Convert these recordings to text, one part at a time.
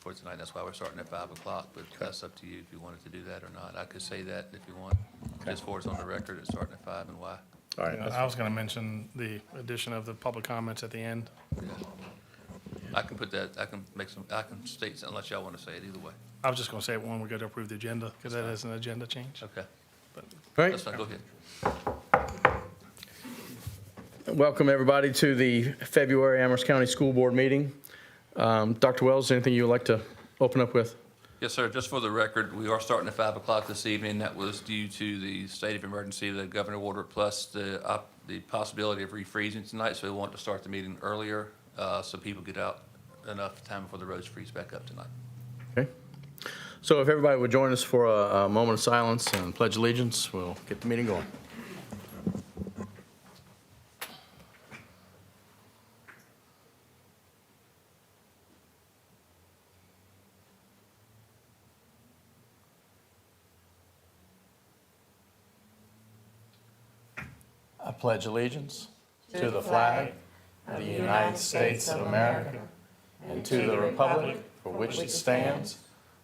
for tonight. That's why we're starting at 5 o'clock, but that's up to you if you wanted to do that or not. I could say that if you want, just for it's on the record, it's starting at 5 and why. All right. I was going to mention the addition of the public comments at the end. Yeah. I can put that, I can state, unless y'all want to say it either way. I was just going to say it when we go to approve the agenda, because that is an agenda change. Okay, But All right. that's fine, go ahead. Welcome, everybody, to the February Amherst County School Board meeting. Dr. Wells, anything you would like to open up with? Yes, sir. Just for the record, we are starting at 5 o'clock this evening. That was due to the state of emergency, the governor ordered, plus the possibility of refreezing tonight. So we want to start the meeting earlier so people get out enough time before the roads freeze back up tonight. Okay. So if everybody would join us for a moment of silence and pledge allegiance, we'll get the meeting going. I pledge allegiance to the flag of the United States of America and to the republic for which it stands,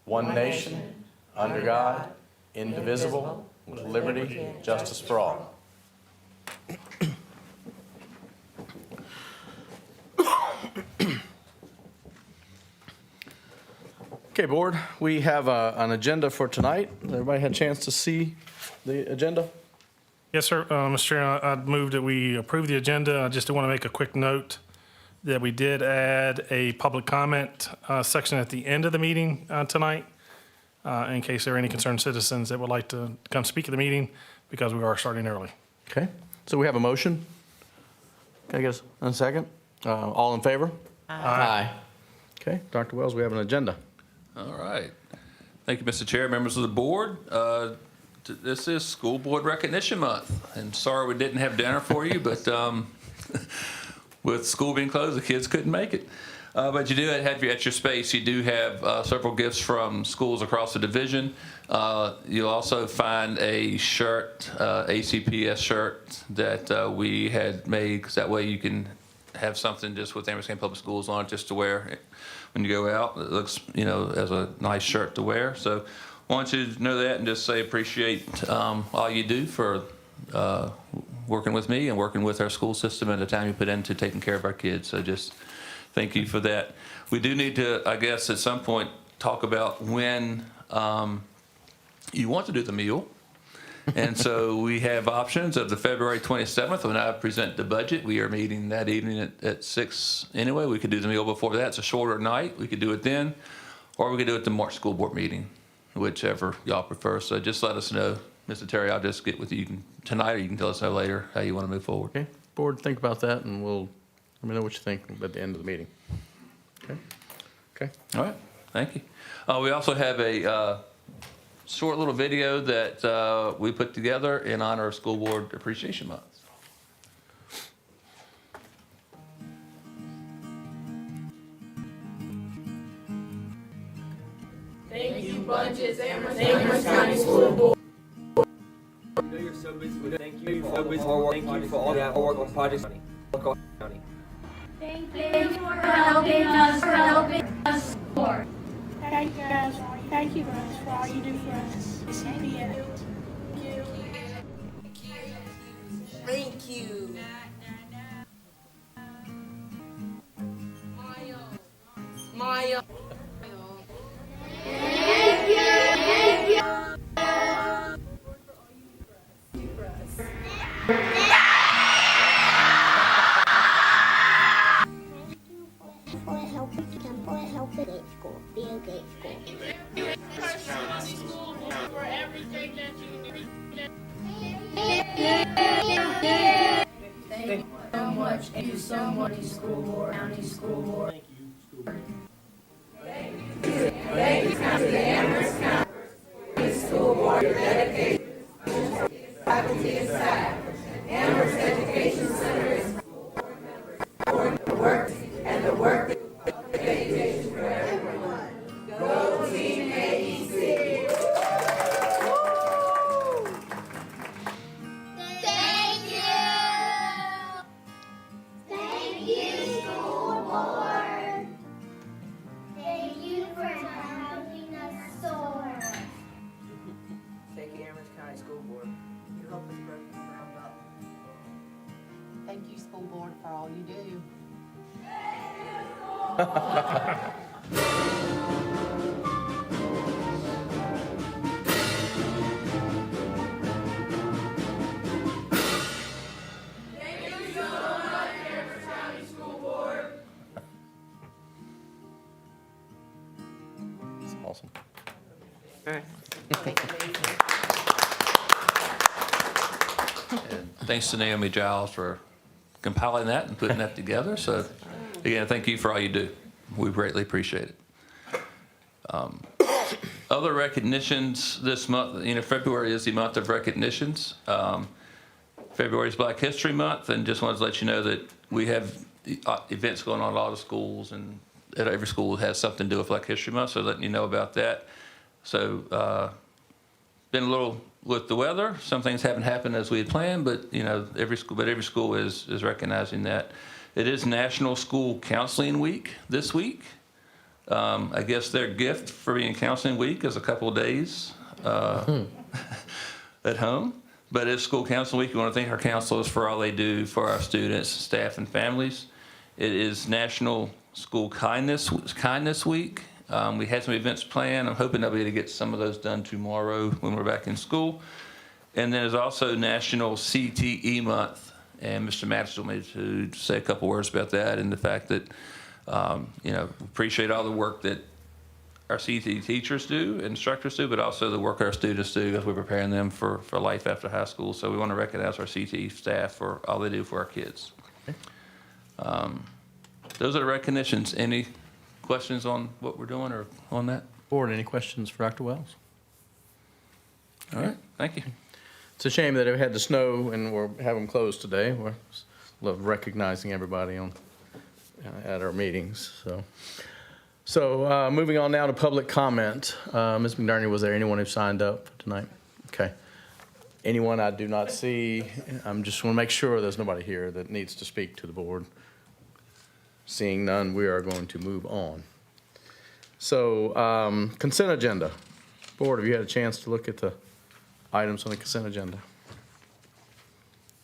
one nation, under God, indivisible, with liberty and justice for all. Okay, board, we have an agenda for tonight. Everybody had a chance to see the agenda? yes, sir. Mr. Chair, I'd move that we approve the agenda. I just want to make a quick note that we did add a public comment section at the end of the meeting tonight in case there are any concerned citizens that would like to come speak at the meeting, because we are starting early. Okay, so we have a motion. Can I get a second? All in favor? Aye. Okay, Dr. Wells, we have an agenda. All right. Thank you, Mr. Chair, members of the board. This is School Board Recognition Month, and sorry we didn't have dinner for you, but with school being closed, the kids couldn't make it. But you do have at your space, you do have several gifts from schools across the division. You'll also find a shirt, ACPS shirt that we had made, because that way you can have something just with Amherst County Public Schools on it just to wear when you go out. It looks, as a nice shirt to wear. So I want you to know that and just say appreciate all you do for working with me and working with our school system and the time you put into taking care of our kids. So just thank you for that. We do need to, I guess, at some point talk about when you want to do the meal. And so we have options of the February 27th when I present the budget. We are meeting that evening at 6 anyway. We could do the meal before that. It's a shorter night. We could do it then, or we could do it at the March school board meeting, whichever y'all prefer. So just let us know. Mr. Terry, I'll just get with you tonight, or you can tell us later how you want to move forward. Okay, board, think about that, and let me know what you think at the end of the meeting. Okay. All right, thank you. We also have a short little video that we put together in honor of School Board Appreciation Month. Thank you, Budgets, Amherst County School Board. I know you're so busy with it. Thank you for all the hard work. Thank you for all your work on projects. County. Thank you for helping us, Lord. Thank you guys for all you do for us. CPS. Thank you. Maya. Thank you. For helping great school. Be a great school. For everything that you do. Thank you so much. Thank you so much, School Board, County School Board. Thank you, School Board. Thank you to the Amherst County School Board for dedication, faculty and staff. Amherst Education Center is for the work and the work of education for everyone. Go Team AEC! Thank you. Thank you, school board. all you do. That's awesome. And thanks to Naomi Giles for compiling that and putting that together. So again, thank you for all you do. We greatly appreciate it. Other recognitions this month, February is the month of recognitions. February is Black History Month, and just wanted to let you know that we have events going on at a lot of schools, and at every school has something to do with Black History Month, so letting you know about that. So been a little with the weather. Some things haven't happened as we had planned, but every school is recognizing that. It is National School Counseling Week this week. I guess their gift for being Counseling Week is a couple of days at home. But it's School Counseling Week. We want to thank our counselors for all they do for our students, staff, and families. It is National School Kindness Week. We had some events planned. I'm hoping I'll be able to get some of those done tomorrow when we're back in school. And then there's also National CTE Month. And Mr. Mattis told me to say a couple words about that and the fact that, appreciate all the work that our CTE teachers do, instructors do, but also the work our students do as we're preparing them for life after high school. So we want to recognize our CTE staff for all they do for our kids. Those are the recognitions. Any questions on what we're doing or on that? Board, any questions for Dr. Wells? All right, thank you. It's a shame that it had to snow and we're having them closed today. We love recognizing everybody at our meetings. So moving on now to public comment. Ms. McNerney, was there anyone who signed up for tonight? Okay. Anyone I do not see? I just want to make sure there's nobody here that needs to speak to the board. Seeing none, we are going to move on. So consent agenda. Board, have you had a chance to look at the items on the consent agenda?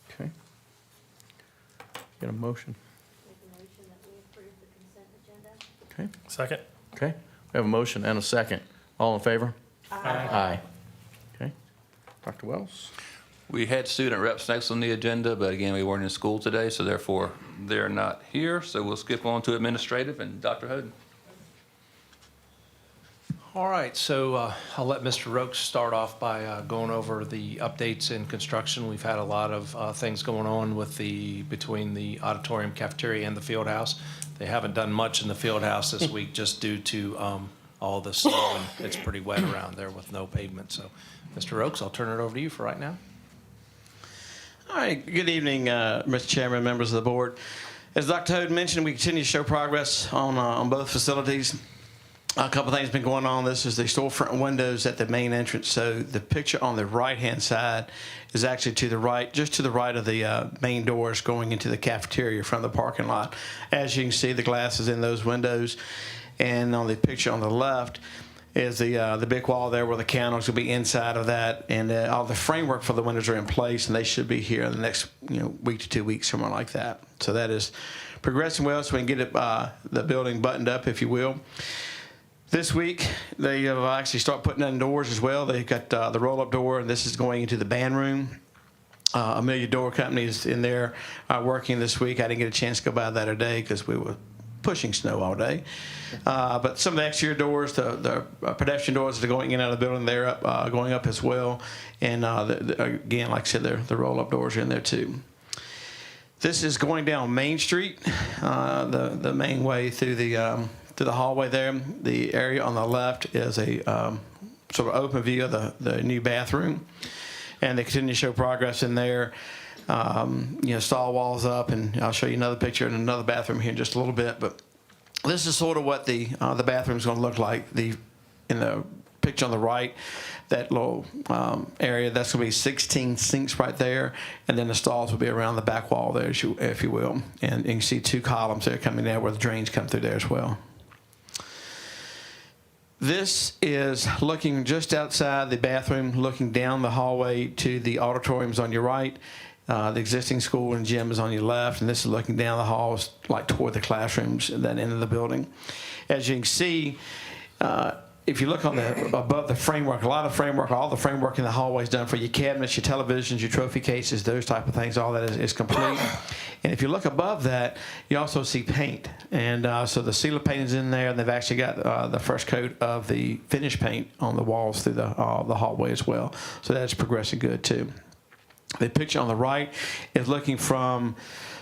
Okay. Get a motion. Make a motion that we approve the consent agenda. Okay. Second? Okay. We have a motion and a second. All in favor? Aye. Okay. Dr. Wells? We had student reps next on the agenda, but again, we weren't in school today, so therefore they're not here. So we'll skip on to administrative and Dr. Hoden. All right, so I'll let Mr. Rokes start off by going over the updates in construction. We've had a lot of things going on between the auditorium, cafeteria, and the field house. They haven't done much in the field house this week just due to all the snow, and it's pretty wet around there with no pavement. So, Mr. Rokes, I'll turn it over to you for right now. All right, good evening, Mr. Chairman, members of the board. As Dr. Hoden mentioned, we continue to show progress on both facilities. A couple of things have been going on. This is the storefront windows at the main entrance. So the picture on the right-hand side is actually to the right, just to the right of the main doors going into the cafeteria from the parking lot. As you can see, the glass is in those windows. And on the picture on the left is the big wall there where the counters will be inside of that. And all the framework for the windows are in place, and they should be here in the next week to 2 weeks, somewhere like that. So that is progressing well, so we can get the building buttoned up, if you will. This week, they have actually started putting in doors as well. They've got the roll-up door, and this is going into the band room. Amelia Door Company is in there working this week. I didn't get a chance to go by that today because we were pushing snow all day. But some of the exterior doors, the pedestrian doors that are going in and out of the building, they're going up as well. And again, like I said, the roll-up doors are in there too. This is going down Main Street, the main way through the hallway there. The area on the left is a sort of open view of the new bathroom, and they continue to show progress in there. Stall walls up, and I'll show you another picture in another bathroom here in just a little bit. But this is sort of what the bathroom is going to look like. In the picture on the right, that little area, that's going to be 16 sinks right there, and then the stalls will be around the back wall there, if you will. And you can see 2 columns there coming down where the drains come through there as well. This is looking just outside the bathroom, looking down the hallway to the auditoriums on your right. The existing school and gym is on your left, and this is looking down the halls, like toward the classrooms at that end of the building. As you can see, if you look on the above the framework, all the framework in the hallway is done for your cabinets, your televisions, your trophy cases, those type of things. All that is complete. And if you look above that, you also see paint. And so the seal of paint is in there, and they've actually got the first coat of the finish paint on the walls through the hallway as well. So that's progressing good too. The picture on the right is looking from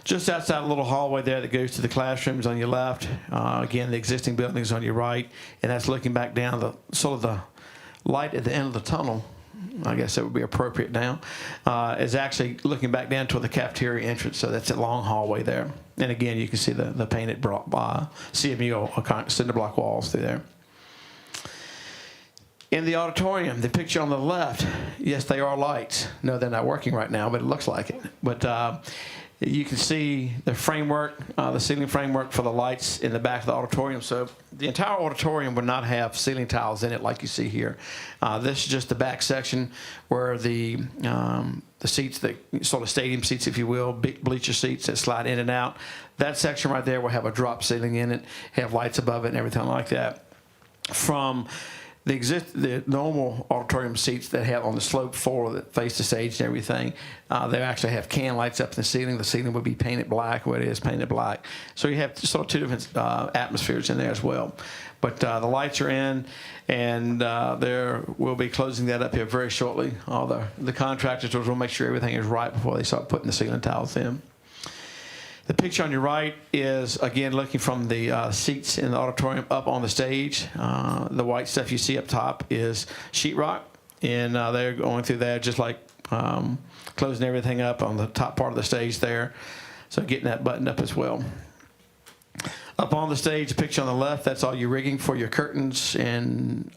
just outside a little hallway there that goes to the classrooms on your left. Again, the existing building is on your right, and that's looking back down the sort of the light at the end of the tunnel. I guess that would be appropriate now. Is actually looking back down toward the cafeteria entrance, so that's a long hallway there. And again, you can see the painted CMU cinder block walls through there. In the auditorium, the picture on the left, yes, they are lights. No, they're not working right now, but it looks like it. But you can see the framework, the ceiling framework for the lights in the back of the auditorium. So the entire auditorium would not have ceiling tiles in it like you see here. This is just the back section where the seats, that sort of stadium seats, if you will, bleacher seats that slide in and out. That section right there will have a drop ceiling in it, have lights above it and everything like that. From the normal auditorium seats that have on the slope floor that face the stage and everything, they actually have can lights up in the ceiling. The ceiling would be painted black, what it is painted black. So you have sort of two different atmospheres in there as well. But the lights are in, and we'll be closing that up here very shortly. All the contractors will make sure everything is right before they start putting the ceiling tiles in. The picture on your right is, again, looking from the seats in the auditorium up on the stage. The white stuff you see up top is sheetrock, and they're going through there just like closing everything up on the top part of the stage there. So getting that buttoned up as well. Up on the stage, the picture on the left, that's all your rigging for your curtains and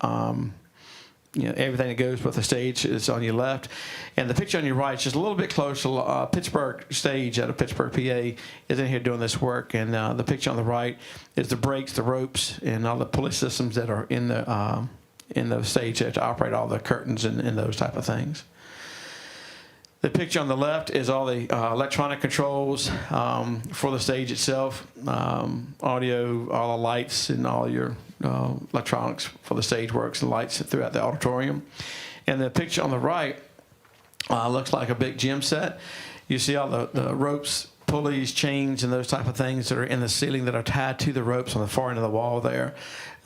everything that goes with the stage is on your left. And the picture on your right is just a little bit closer. Pittsburgh stage out of Pittsburgh, PA is in here doing this work. And the picture on the right is the brakes, the ropes, and all the pulley systems that are in the stage to operate all the curtains and those type of things. The picture on the left is all the electronic controls for the stage itself, audio, all the lights, and all your electronics for the stage works and lights throughout the auditorium. And the picture on the right looks like a big gym set. You see all the ropes, pulleys, chains, and those type of things that are in the ceiling that are tied to the ropes on the far end of the wall there.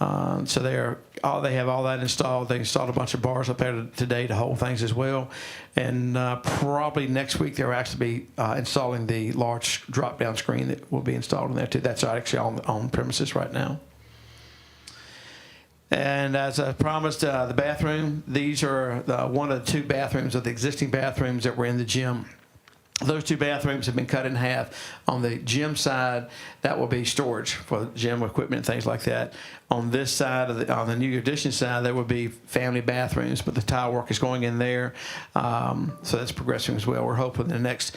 So they have all that installed. They installed a bunch of bars up there today to hold things as well. And probably next week they'll actually be installing the large drop-down screen that will be installed in there too. That's actually on premises right now. And as I promised, the bathroom, these are one of the two bathrooms of the existing bathrooms that were in the gym. Those two bathrooms have been cut in half. On the gym side, that will be storage for gym equipment and things like that. On this side, on the new addition side, there will be family bathrooms, but the tile work is going in there. So that's progressing as well. We're hoping in the next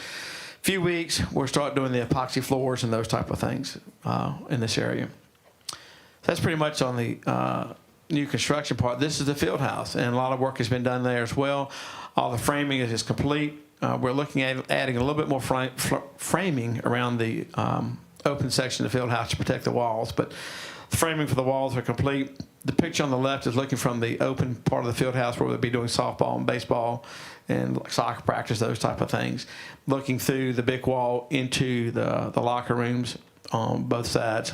few weeks, we'll start doing the epoxy floors and those type of things in this area. That's pretty much on the new construction part. This is the field house, and a lot of work has been done there as well. All the framing is complete. We're looking at adding a little bit more framing around the open section of the field house to protect the walls, but the framing for the walls are complete. The picture on the left is looking from the open part of the field house where we'll be doing softball and baseball and soccer practice, those type of things. Looking through the big wall into the locker rooms on both sides.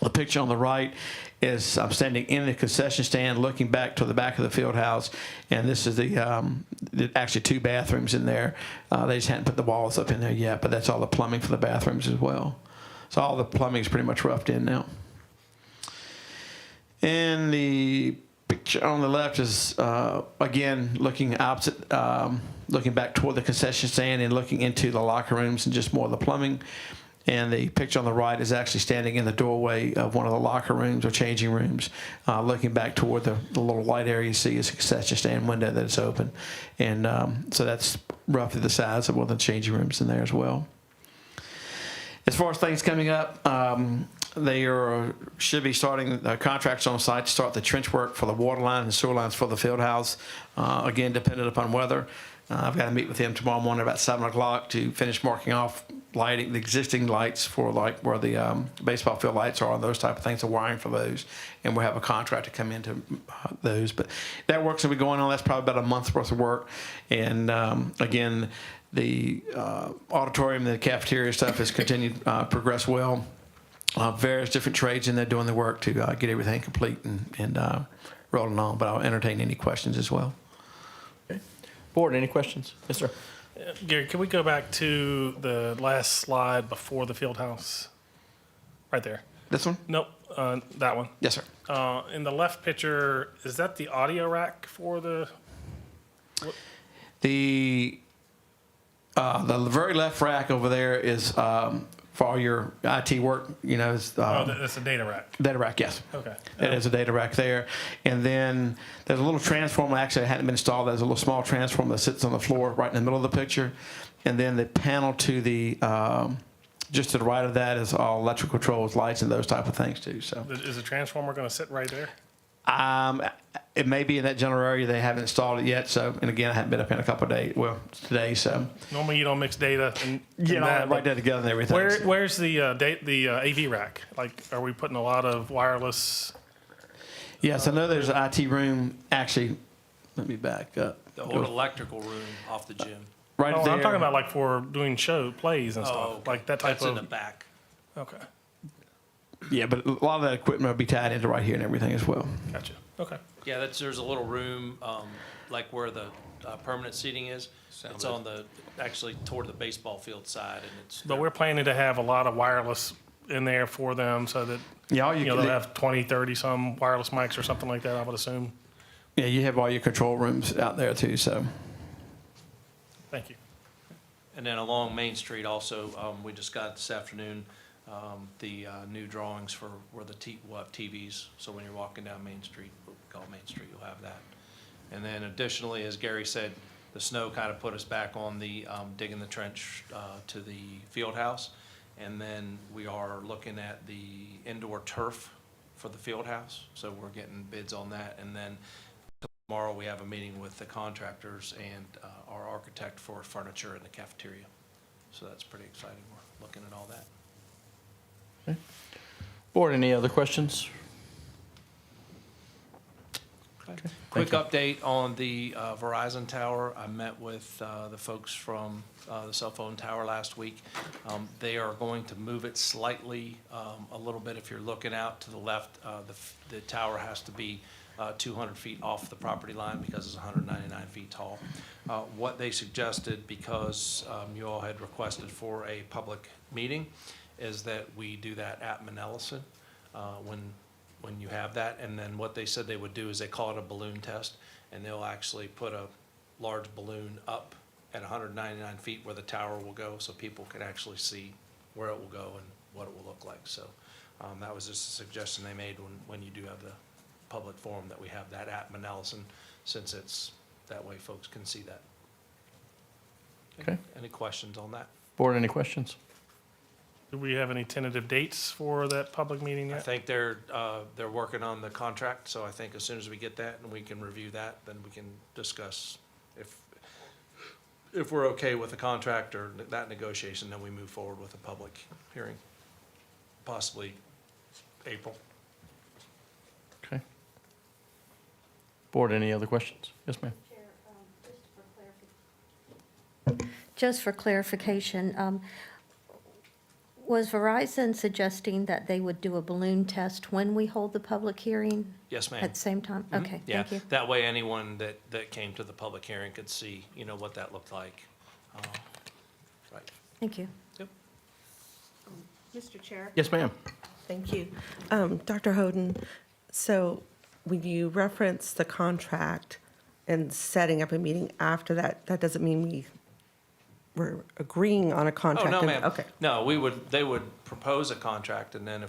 The picture on the right is I'm standing in the concession stand looking back to the back of the field house, and this is the actually two bathrooms in there. They just hadn't put the walls up in there yet, but that's all the plumbing for the bathrooms as well. So all the plumbing is pretty much roughed in now. And the picture on the left is, again, looking opposite, looking back toward the concession stand and looking into the locker rooms and just more of the plumbing. And the picture on the right is actually standing in the doorway of one of the locker rooms or changing rooms, looking back toward the little light area you see is a concession stand window that's open. And so that's roughly the size of one of the changing rooms in there as well. As far as things coming up, should be starting contracts on site to start the trench work for the water line and sewer lines for the field house. Again, dependent upon weather. I've got to meet with him tomorrow morning about 7 o'clock to finish marking off lighting, the existing lights for like where the baseball field lights are and those type of things, the wiring for those. And we'll have a contractor come into those. But that work's going to be going on. That's probably about a month's worth of work. And again, the auditorium, the cafeteria stuff has continued to progress well. Various different trades in there doing the work to get everything complete and rolling on. But I'll entertain any questions as well. Board, any questions? Yes, sir. Gary, can we go back to the last slide before the field house? Right there. This one? Nope, that one. Yes, sir. In the left picture, is that the audio rack for the? The very left rack over there is for all your IT work. You know, is That's a data rack. data rack. Yes. Okay. It is a data rack there. And then there's a little transformer, actually it hadn't been installed. There's a little small transformer that sits on the floor right in the middle of the picture. And then the panel to the, just to the right of that is all electrical controls, lights, and those type of things too. So Is the transformer going to sit right there? it may be in that general area. They haven't installed it yet. So, and again, I haven't been up in a couple of days. Well, today. So Normally you don't mix data and that, right there together and everything. Where's the AV rack? Like, are we putting a lot of wireless? Yes, I know there's an IT room. Actually, let me back up. The old electrical room off the gym. Right Oh, there. I'm talking about like for doing plays and stuff, like that type That's in of. the back. Okay, Yeah, but a lot of that equipment will be tied into right here and everything as well. gotcha. Okay. Yeah, there's a little room, like where the permanent seating is. It's on actually toward the baseball field side, and it's. But we're planning to have a lot of wireless in there for them so that, Yeah, all they'll have 20, 30 some wireless mics or something like that, I would assume. Yeah, you have all your control rooms out there too. So Thank you. And then along Main Street also, we just got this afternoon, the new drawings for where we'll have TVs. So when you're walking down Main Street, what we call Main Street, you'll have that. And then additionally, as Gary said, the snow kind of put us back on the digging the trench to the field house. And then we are looking at the indoor turf for the field house. So we're getting bids on that. And then tomorrow we have a meeting with the contractors and our architect for furniture in the cafeteria. So that's pretty exciting. We're looking at all that. Board, any other questions? Quick update on the Verizon tower. I met with the folks from the cell phone tower last week. They are going to move it slightly, a little bit. If you're looking out to the left, the tower has to be 200 feet off the property line because it's 199 feet tall. What they suggested, because you all had requested for a public meeting, is that we do that at Manellison when you have that. And then what they said they would do is they call it a balloon test, and they'll actually put a large balloon up at 199 feet where the tower will go, so people can actually see where it will go and what it will look like. So that was just a suggestion they made when you do have the public forum, that we have that at Manellison, since it's that way folks can see that. Okay. Any questions on that? Board, any questions? Do we have any tentative dates for that public meeting I yet? think they're working on the contract, so I think as soon as we get that and we can review that, then we can discuss if we're okay with the contract or that negotiation, then we move forward with a public hearing, possibly April. Okay. Board, any other questions? Yes, ma'am. Just for clarification, was Verizon suggesting that they would do a balloon test when we hold the public hearing Yes, ma'am. at the same time? Mhm. Okay, Yeah, thank you. that way anyone that came to the public hearing could see, what that looked like. Right. Thank you. Yep. Mr. Chair, Yes, ma'am. thank you. Dr. Hoden, so when you reference the contract and setting up a meeting after that, that doesn't mean we're agreeing on a Oh, contract? no, and- ma'am. Okay. No, they would propose a contract, and then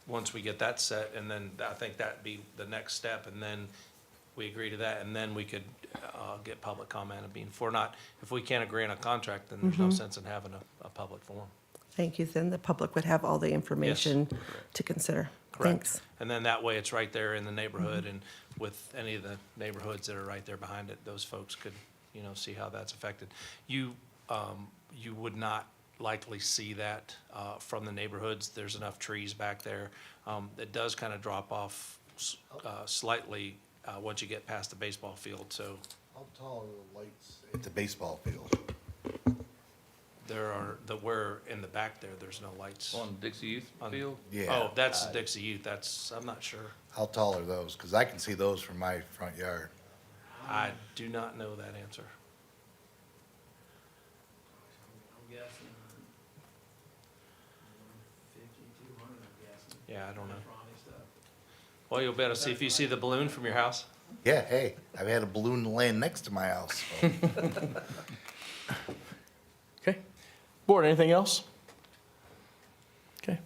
once we get that set, and then I think that'd be the next step, and then we agree to that, and then we could get public comment. If we can't agree on a contract, then there's no sense in having a public forum. Thank you. Then the public would have all the information to consider. Thanks. And then that way, it's right there in the neighborhood, and with any of the neighborhoods that are right there behind it, those folks could, see how that's affected. You would not likely see that from the neighborhoods. There's enough trees back there. It does kind of drop off slightly once you get past the baseball field, so How tall are the lights at the baseball field? where in the back there's no lights. On Dixie Youth On- Field? Yeah. Oh, that's Dixie Youth, I'm not sure. How tall are those? Because I can see those from my front yard. I do not know that answer. Yeah, I don't know. Well, you'll better see if you see the balloon from your house. Yeah, hey, I've had a balloon laying next to my house. So. Okay. Board, anything else? Okay.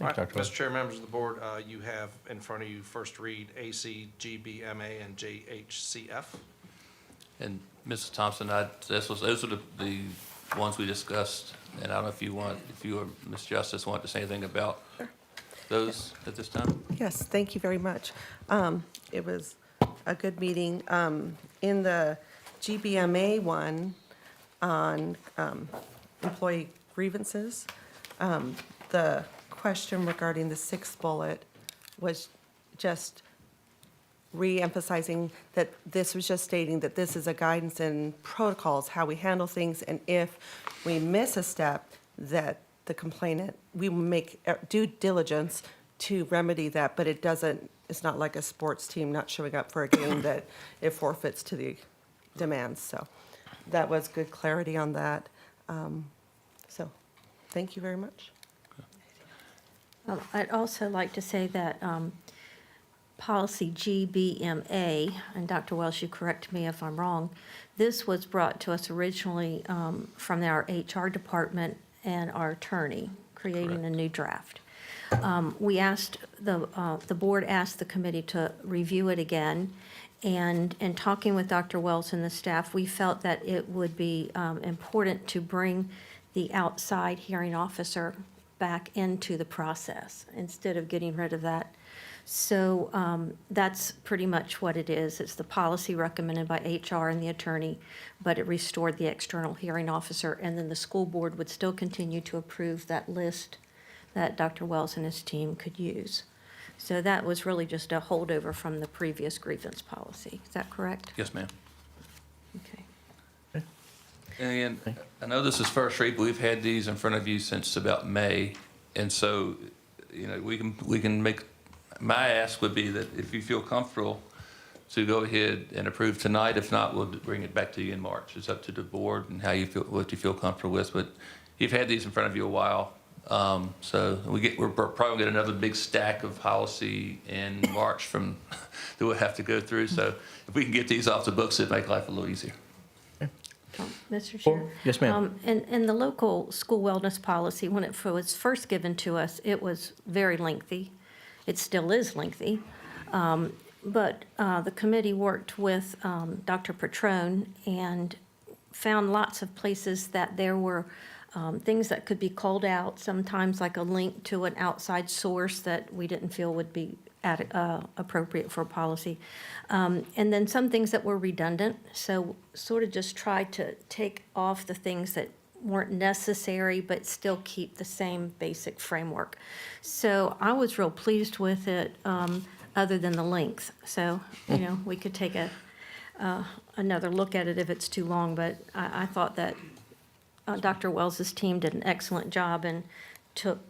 All right, Thanks, Dr. Mr. Chair, members of the board, you have in front of you first read ACGBMA and JHCF. And Mrs. Thompson, those are the ones we discussed, and I don't know if you or Ms. Justice want to say anything about those at this time? Yes, thank you very much. It was a good meeting. In the GBMA one on employee grievances, the question regarding the sixth bullet was just re-emphasizing that this was just stating that this is a guidance and protocols, how we handle things, and if we miss a step, that the complainant, we will make due diligence to remedy that, but it's not like a sports team not showing up for a game that it forfeits to the demands. So that was good clarity on that. So thank you very much. I'd also like to say that policy GBMA, and Dr. Welsh, you correct me if I'm wrong, this was brought to us originally from our HR department and our attorney, creating a new draft. We asked, the board asked the committee to review it again, and in talking with Dr. Wells and the staff, we felt that it would be important to bring the outside hearing officer back into the process instead of getting rid of that. So that's pretty much what it is. It's the policy recommended by HR and the attorney, but it restored the external hearing officer, and then the school board would still continue to approve that list that Dr. Wells and his team could use. So that was really just a holdover from the previous grievance policy. Is that correct? Yes, ma'am. Okay. And I know this is first read, but we've had these in front of you since about May. And so, we can make, my ask would be that if you feel comfortable to go ahead and approve tonight. If not, we'll bring it back to you in March. It's up to the board and how you feel, what you feel comfortable with. But you've had these in front of you a while. So we're probably gonna get another big stack of policy in March that we'll have to go through. So if we can get these off the books, it'd make life a little easier. Mr. Chair? Yes, ma'am. In the local school wellness policy, when it was first given to us, it was very lengthy. It still is lengthy. But the committee worked with Dr. Petrone and found lots of places that there were things that could be called out, sometimes like a link to an outside source that we didn't feel would be appropriate for policy. And then some things that were redundant, so sort of just tried to take off the things that weren't necessary, but still keep the same basic framework. So I was real pleased with it, other than the length. So, we could take another look at it if it's too long, but I thought that Dr. Wells's team did an excellent job and took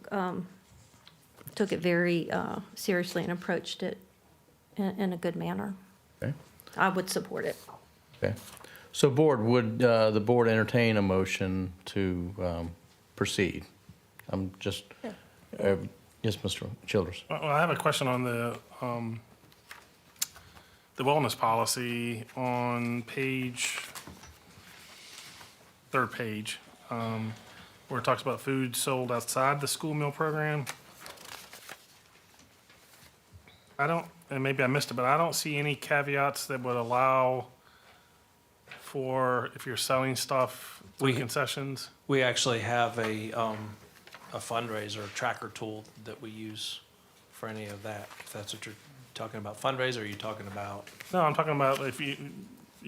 it very seriously and approached it in a good manner. Okay. I would support it. Okay. So board, would the board entertain a motion to proceed? I'm just, yes, Mr. Childers. Well, I have a question on the wellness policy on third page, where it talks about food sold outside the school meal program. And maybe I missed it, but I don't see any caveats that would allow for if you're selling stuff through concessions. We actually have a fundraiser tracker tool that we use for any of that, if that's what you're talking about. Fundraiser, or are you talking about? No, I'm talking about if you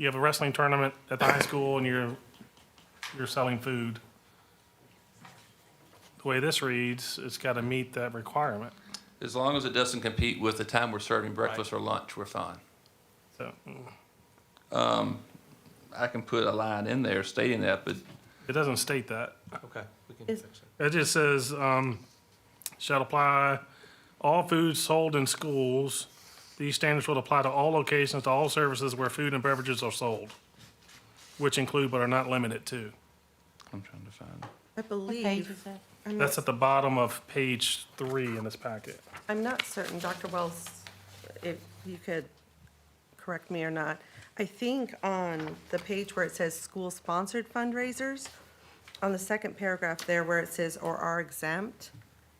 have a wrestling tournament at the high school and you're selling food. The way this reads, it's got to meet that requirement. As long as it doesn't compete with the time we're serving breakfast or lunch, we're fine. So I can put a line in there stating that, but it doesn't state that. Okay, we can Is- fix it. It just says, shall apply all foods sold in schools. These standards will apply to all locations, to all services where food and beverages are sold, which include but are not limited to. I'm trying to find. I believe, That's at the bottom of page 3 in this packet. I'm not certain, Dr. Wells, if you could correct me or not. I think on the page where it says school-sponsored fundraisers, on the second paragraph there where it says or are exempt,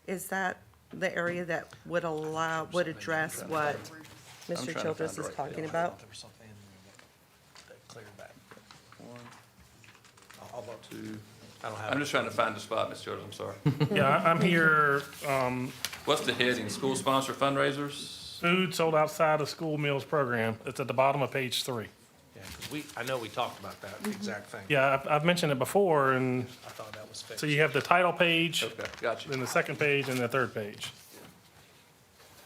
is that the area that would address what trying Mr. to Childress find is the right talking about? There was something in there that cleared that. One, I'll look. two. I don't have I'm it. just trying to find the spot, Ms. Jordan, I'm sorry. Yeah, I'm here, What's the heading? School sponsored fundraisers? food sold outside of school meals program. It's at the bottom of page 3. Yeah, 'cause I know we talked about that exact thing. Yeah, I've mentioned it before, and I thought that was fixed. so you have the title page, Okay, got you. then the second page, and the third page.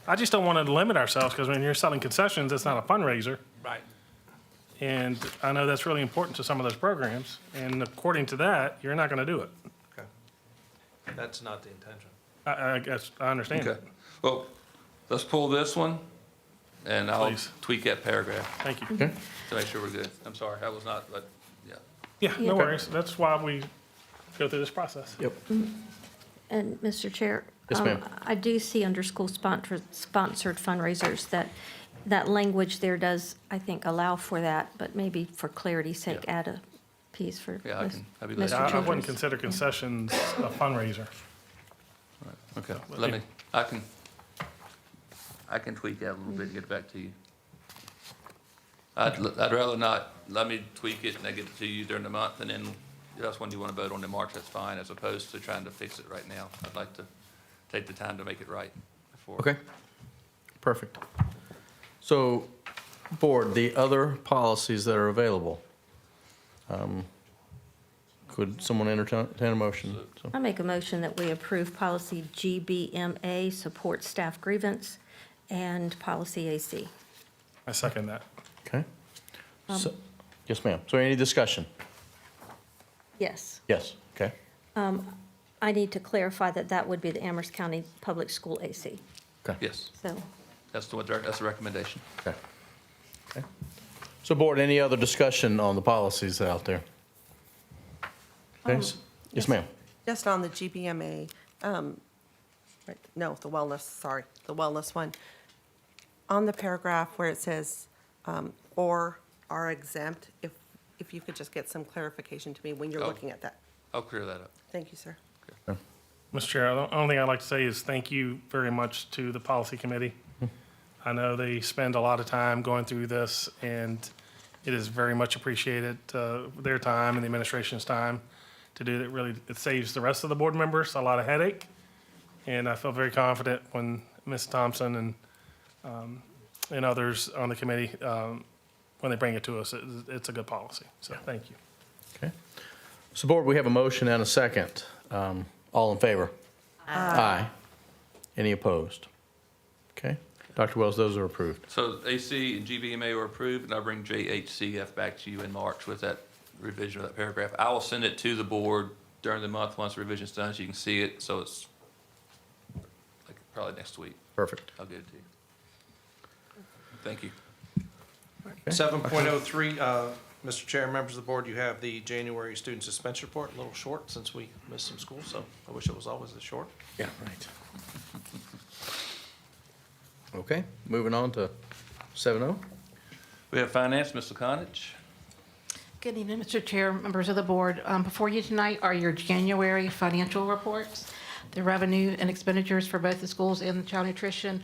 I just don't want to limit ourselves, because when you're selling concessions, it's not a fundraiser. Right. And I know that's really important to some of those programs, and according to that, you're not going to do it. Okay. That's not the intention. I guess, I understand Okay, it. well, let's pull this one, and I'll Please. tweak that paragraph Thank you. to make sure we're good. I'm sorry, I was not, but, yeah. Yeah, Yeah. no worries. That's why we go through this process. Yep. And Mr. Chair? Yes, ma'am. I do see under school-sponsored fundraisers that language there does, I think, allow for that, but maybe for clarity's sake, add a piece for Yeah, Ms. I'd be glad to. Mr. I wouldn't Childress. consider concessions a fundraiser. Okay, I can tweak that a little bit and get it back to you. I'd rather not, let me tweak it and I get it to you during the month, and then if that's when you want to vote on in March, that's fine, as opposed to trying to fix it right now. I'd like to take the time to make it right before. Okay, perfect. So, Board, the other policies that are available, could someone entertain a motion? So, I make a motion that we approve policy GBMA, support staff grievance, and policy AC. I second that. Okay. So, yes, ma'am. So any discussion? Yes. Yes, okay. I need to clarify that that would be the Amherst County Public School AC. Okay. Yes, So, that's the recommendation. Okay. Okay. So, Board, any other discussion on the policies out there? Okay. Yes, ma'am. Just on the GBMA, right, no, the wellness one. On the paragraph where it says, or are exempt, if you could just get some clarification to me when you're Oh. looking at that. I'll clear that up. Thank you, sir. Mr. Chair, the only thing I'd like to say is thank you very much to the policy committee. I know they spend a lot of time going through this, and it is very much appreciated, their time and the administration's time to do that. Really, it saves the rest of the board members a lot of headache. And I feel very confident when Ms. Thompson and others on the committee, when they bring it to us, it's a good policy. So, thank you. Okay. So, Board, we have a motion and a second. All in favor? Aye. Any opposed? Okay. Dr. Wells, those are approved. So AC and GBMA were approved, and I'll bring JHCF back to you in March with that revision of that paragraph. I will send it to the board during the month once the revision's done, so you can see it, so it's like probably next week. Perfect. I'll get it to you. Thank you. 7.03, Mr. Chair, members of the board, you have the January student suspension report, a little short since we missed some school, so I wish it was always this short. Yeah, right. Okay, moving on to 7.0. We have finance, Mr. Connage. Good evening, Mr. Chair, members of the board. Before you tonight are your January financial reports. The revenue and expenditures for both the schools and the child nutrition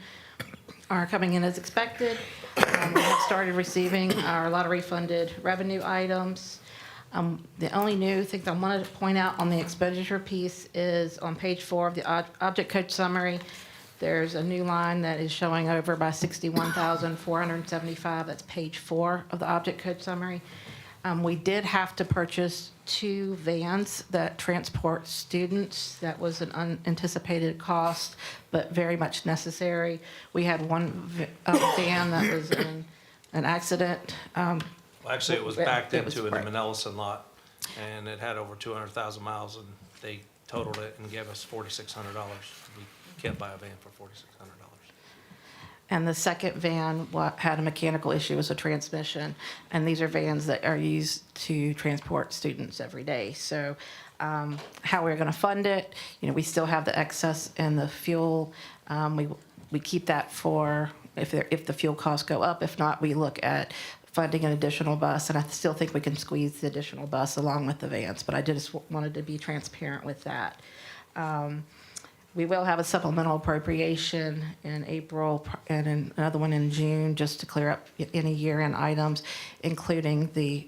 are coming in as expected. We have started receiving our lottery-funded revenue items. The only new thing I wanted to point out on the expenditure piece is on page 4 of the object code summary, there's a new line that is showing over by $61,475. That's page 4 of the object code summary. We did have to purchase 2 vans that transport students. That was an unanticipated cost, but very much necessary. We had one van that was in an accident. Well, actually, it was backed It was into in the right. Manellison lot, and it had over 200,000 miles, and they totaled it and gave us $4,600. We can't buy a van for $4,600. And the second van had a mechanical issue, it was a transmission. And these are vans that are used to transport students every day. So how we're going to fund it, we still have the excess in the fuel. We keep that for if the fuel costs go up. If not, we look at funding an additional bus. And I still think we can squeeze the additional bus along with the vans. But I just wanted to be transparent with that. We will have a supplemental appropriation in April and another one in June, just to clear up any year-end items, including the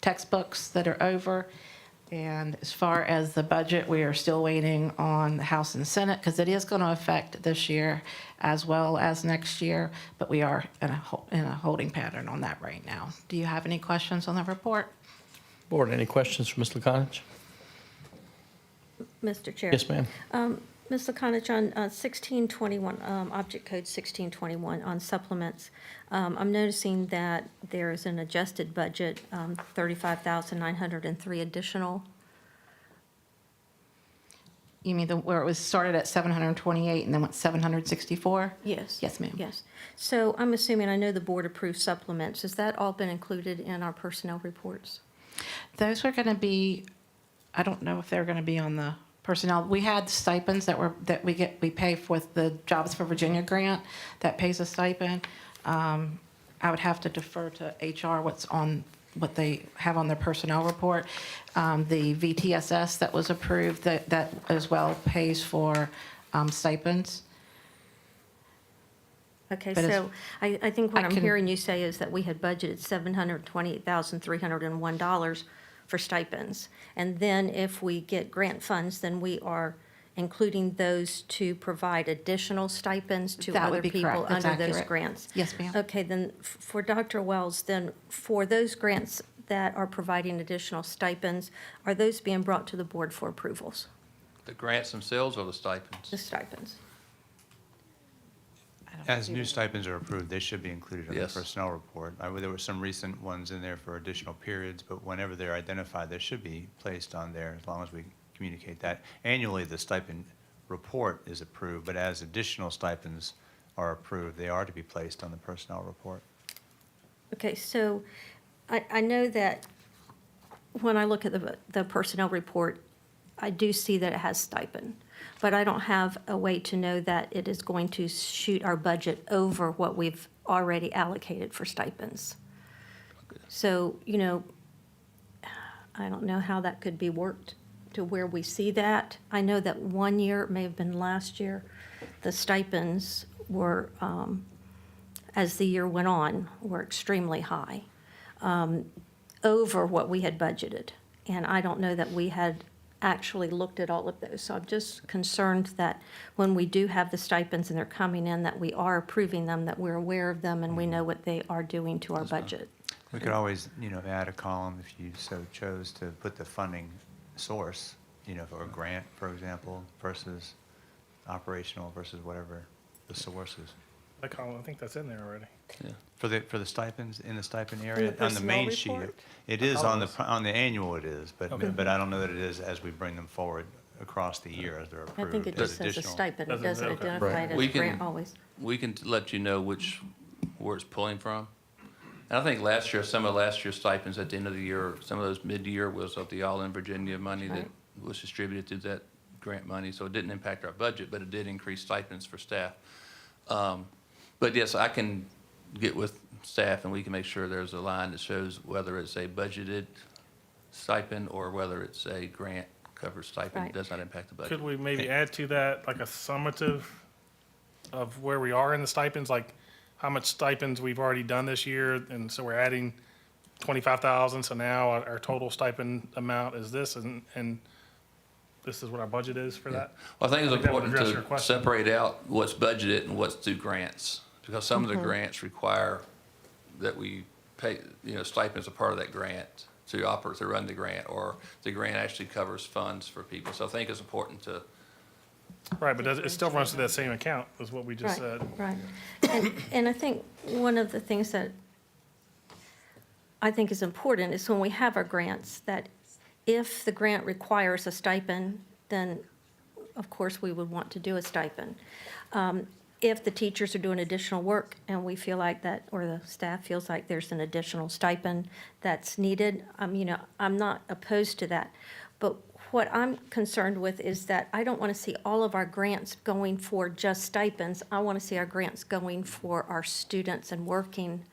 textbooks that are over. And as far as the budget, we are still waiting on the House and Senate, because it is going to affect this year as well as next year, but we are in a holding pattern on that right now. Do you have any questions on the report? Board, any questions for Ms. Lakonich? Mr. Chair. Yes, ma'am. Ms. Lakonich, on 1621, Object Code 1621, on supplements, I'm noticing that there is an adjusted budget, 35,903 additional. You mean where it was started at 728 and then went 764? Yes. Yes, ma'am. Yes. So I'm assuming, I know the board approved supplements. Has that all been included in our personnel reports? Those are going to be, I don't know if they're going to be on the personnel. We had stipends that we pay with the Jobs for Virginia grant that pays a stipend. I would have to defer to HR what they have on their personnel report. The VTSS that was approved, that as well pays for stipends. Okay, But so I think what I I'm can- hearing you say is that we had budgeted $728,301 for stipends. And then if we get grant funds, then we are including those to provide additional stipends to That would other be people correct. That's under those accurate. grants. Yes, ma'am. Okay, then for Dr. Wells, then for those grants that are providing additional stipends, are those being brought to the board for approvals, The grants themselves or the stipends? the stipends? As new stipends are approved, they should be included in the Yes. personnel report. There were some recent ones in there for additional periods, but whenever they're identified, they should be placed on there as long as we communicate that. Annually, the stipend report is approved, but as additional stipends are approved, they are to be placed on the personnel report. Okay, so I know that when I look at the personnel report, I do see that it has stipend, but I don't have a way to know that it is going to shoot our budget over what we've already allocated for stipends. So, I don't know how that could be worked to where we see that. I know that one year, it may have been last year, the stipends were, as the year went on, were extremely high, over what we had budgeted. And I don't know that we had actually looked at all of those. So I'm just concerned that when we do have the stipends and they're coming in, that we are approving them, that we're aware of them, and we know what they are doing to our budget. We could always, add a column if you so chose to put the funding source, for a grant, for example, versus operational versus whatever the source is. I think that's in there already. For the stipends, in the stipend area, on the personnel main sheet, report? it is Oh, on it is. the annual it is, but Okay. I don't know that it is as we bring them forward across the year as they're I approved. think it just as says a additional. stipend. It Doesn't- doesn't okay. identify it as We a grant can- always. We can let you know where it's pulling from. And I think some of last year's stipends at the end of the year, some of those mid-year was of the All in Virginia money that Right. was distributed through that grant money. So it didn't impact our budget, but it did increase stipends for staff. But yes, I can get with staff and we can make sure there's a line that shows whether it's a budgeted stipend or whether it's a grant covered stipend. It Right. does not impact the budget. Could we maybe add to that, like a summative of where we are in the stipends, like how much stipends we've already done this year, and so we're adding $25,000, so now our total stipend amount is this, and this is what our budget is for that? Well, I think I it's think that would important address your to question. separate out what's budgeted and what's through grants, because some of Mm-hmm. the grants require that we pay, stipends are part of that grant to operate, to run the grant, or the grant actually covers funds for people. So I think it's important to, Right, but it still runs to that same account, is what we just Right, said. right. And I think one of the things that I think is important is when we have our grants, that if the grant requires a stipend, then of course we would want to do a stipend. If the teachers are doing additional work and we feel like that, or the staff feels like there's an additional stipend that's needed, I'm not opposed to that. But what I'm concerned with is that I don't want to see all of our grants going for just stipends. I want to see our grants going for our students and working,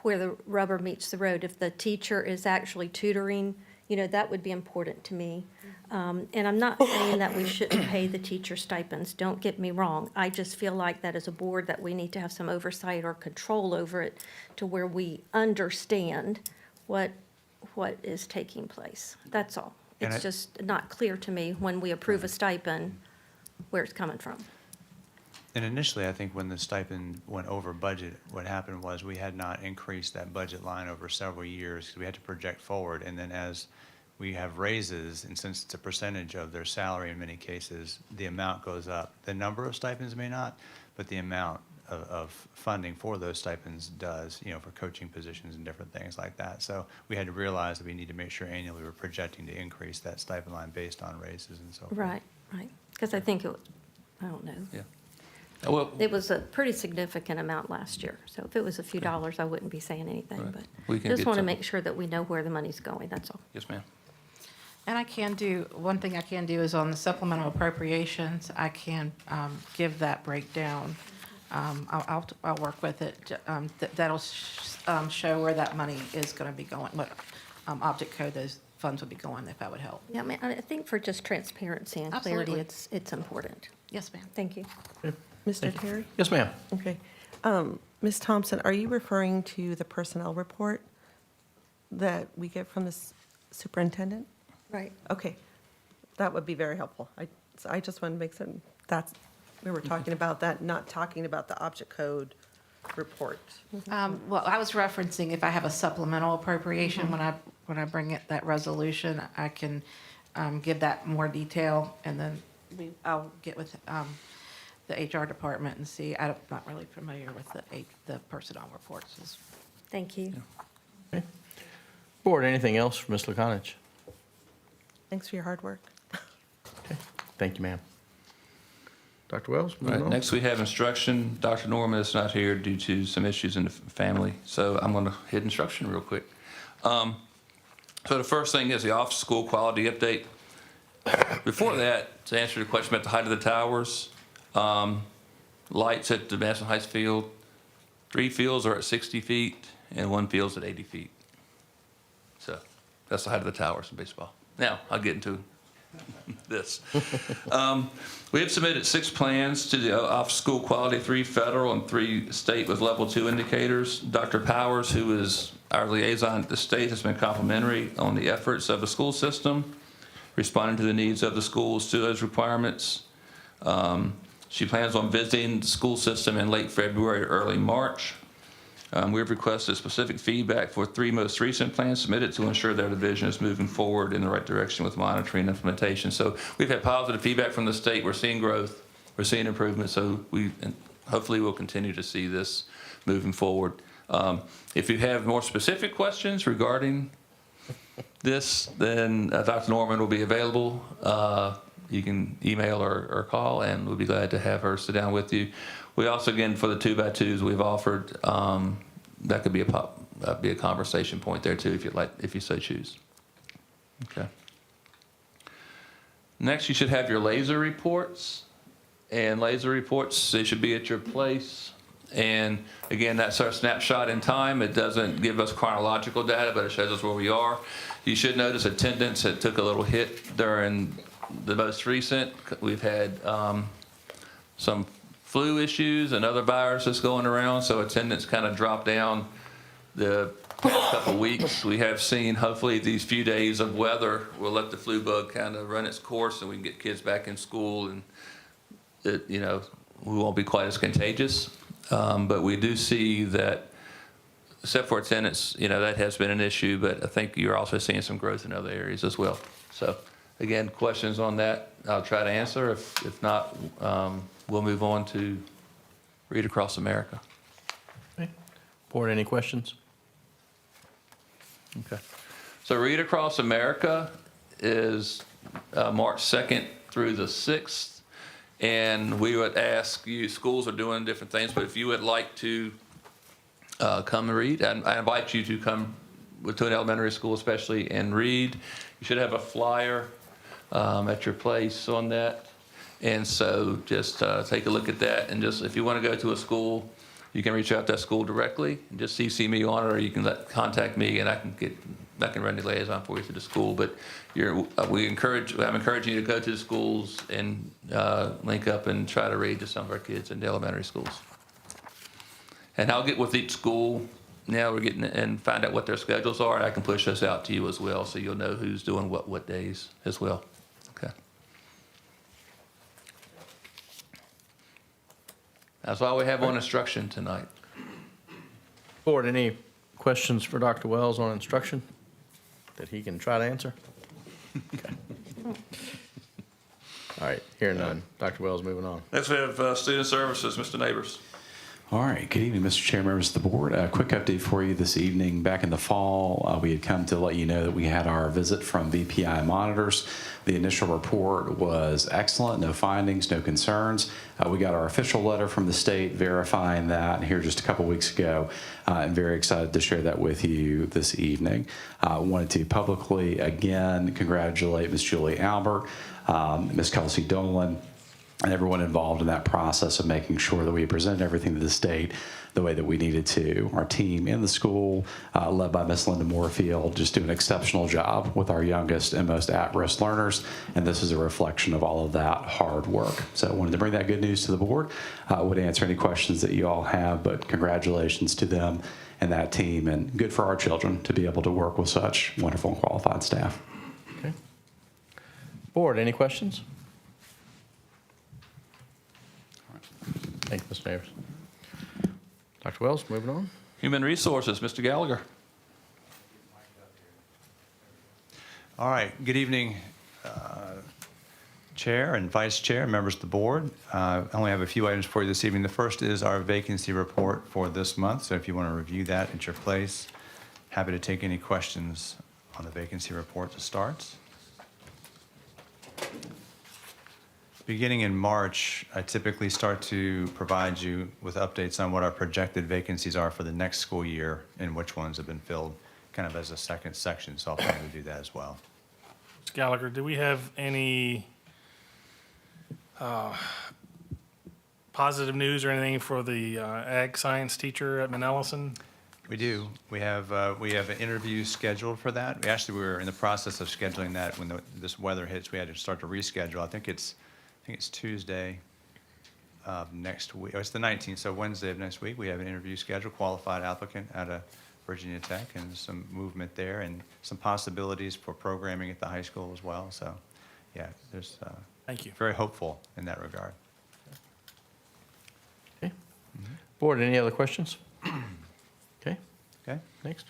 where the rubber meets the road. If the teacher is actually tutoring, that would be important to me. And I'm not saying that we shouldn't pay the teacher stipends, don't get me wrong. I just feel like that as a board that we need to have some oversight or control over it to where we understand what is taking place. That's all. And It's I- just not clear to me when we approve a stipend, where it's coming from. And initially, I think when the stipend went over budget, what happened was we had not increased that budget line over several years because we had to project forward. And then as we have raises, and since it's a percentage of their salary in many cases, the amount goes up. The number of stipends may not, but the amount of funding for those stipends does, for coaching positions and different things like that. So we had to realize that we need to make sure annually we're projecting to increase that stipend line based on raises and so forth. Right. Because I think I don't know. yeah. Well, It was a pretty significant amount last year. So if it was a few dollars, I wouldn't be saying anything, Right. but We can just get want to some- make sure that we know where the money's going, that's all. yes, ma'am. And one thing I can do is on the supplemental appropriations, I can give that breakdown. I'll work with it. That'll show where that money is going to be going, what object code those funds would be going, if that would help. Yeah, I think for just transparency and clarity, Absolutely. it's important. Yes, ma'am. Thank you. Mr. Terry? Yes, ma'am. Okay. Ms. Thompson, are you referring to the personnel report that we get from the superintendent? Right. Okay, that would be very helpful. I just want to make certain we were talking about that, not talking about the object code report. Well, I was referencing if I have a supplemental appropriation, when I bring it, that resolution, I can give that more detail, and then I'll get with the HR department and see. I'm not really familiar with the personnel reports. Thank you. Board, anything else for Ms. Lakonich? Thanks for your hard work. Thank you, ma'am. Dr. Wells, All right, moving on. next we have instruction. Dr. Norman is not here due to some issues in the family, so I'm going to hit instruction real quick. So the first thing is the office school quality update. Before that, to answer your question about the height of the towers, lights at the Madison Heights field, 3 fields are at 60 feet and 1 field's at 80 feet. So that's the height of the towers in baseball. Now, I'll get into this. We have submitted 6 plans to the office school quality, 3 federal and 3 state with level 2 indicators. Dr. Powers, who is our liaison at the state, has been complimentary on the efforts of the school system, responding to the needs of the schools to those requirements. She plans on visiting the school system in late February or early March. We've requested specific feedback for 3 most recent plans submitted to ensure their division is moving forward in the right direction with monitoring and implementation. So we've had positive feedback from the state. We're seeing growth. We're seeing improvement. So hopefully we'll continue to see this moving forward. If you have more specific questions regarding this, then Dr. Norman will be available. You can email or call, and we'll be glad to have her sit down with you. We also, again, for the 2x2s, we've offered that could be a conversation point there too, if you so choose. Okay. Next, you should have your laser reports, and laser reports, they should be at your place. And again, that's our snapshot in time. It doesn't give us chronological data, but it shows us where we are. You should notice attendance that took a little hit during the most recent. We've had some flu issues and other viruses going around, so attendance kind of dropped down. The past couple of weeks. We have seen, hopefully, these few days of weather will let the flu bug kind of run its course and we can get kids back in school and it, we won't be quite as contagious. But we do see that, except for attendance, that has been an issue, but I think you're also seeing some growth in other areas as well. So again, questions on that, I'll try to answer. If not, we'll move on to Read Across America. Board, any questions? Okay. So Read Across America is March 2nd through the 6th. And we would ask you, schools are doing different things, but if you would like to come and read, I invite you to come to an elementary school especially and read. You should have a flyer at your place on that. And so just take a look at that. And just if you want to go to a school, you can reach out to that school directly and just CC me on it, or you can contact me and I can run the liaison for you to the school. But I'm encouraging you to go to the schools and link up and try to read to some of our kids in the elementary schools. And I'll get with each school. Now we're getting and find out what their schedules are, and I can push those out to you as well, so you'll know who's doing what days as well. Okay. That's all we have on instruction tonight. Board, any questions for Dr. Wells on instruction that he can try to answer? Okay. All right, hearing none. Dr. Wells, moving on. Next we have Student Services, Mr. Neighbors. All right. Good evening, Mr. Chair, members of the board. A quick update for you this evening. Back in the fall, we had come to let you know that we had our visit from VPI monitors. The initial report was excellent, no findings, no concerns. We got our official letter from the state verifying that here just a couple weeks ago. I'm very excited to share that with you this evening. Wanted to publicly, again, congratulate Ms. Julie Albert, Ms. Kelsey Dolan, and everyone involved in that process of making sure that we presented everything to the state the way that we needed to. Our team in the school, led by Ms. Linda Moorfield, just do an exceptional job with our youngest and most at-risk learners, and this is a reflection of all of that hard work. So I wanted to bring that good news to the board. Would answer any questions that you all have, but congratulations to them and that team, and good for our children to be able to work with such wonderful and qualified staff. Okay. Board, any questions? Thank you, Mr. Neighbors. Dr. Wells, moving on. Human Resources, Mr. Gallagher. All right, good evening, Chair and Vice Chair, members of the board. I only have a few items for you this evening. The first is our vacancy report for this month, so if you want to review that at your place, happy to take any questions on the vacancy report to start. Beginning in March, I typically start to provide you with updates on what our projected vacancies are for the next school year and which ones have been filled, kind of as a second section, so I'll plan to do that as well. Mr. Gallagher, do we have any positive news or anything for the ag science teacher at Manellison? We do. We have an interview scheduled for that. We were in the process of scheduling that when this weather hits. We had to start to reschedule. I think it's Tuesday of next week. Oh, it's the 19th, so Wednesday of next week. We have an interview scheduled, qualified applicant out of Virginia Tech, and some movement there, and some possibilities for programming at the high school as well. So, yeah, there's Thank you. very hopeful in that regard. Okay. Board, any other questions? Okay. Okay. Next.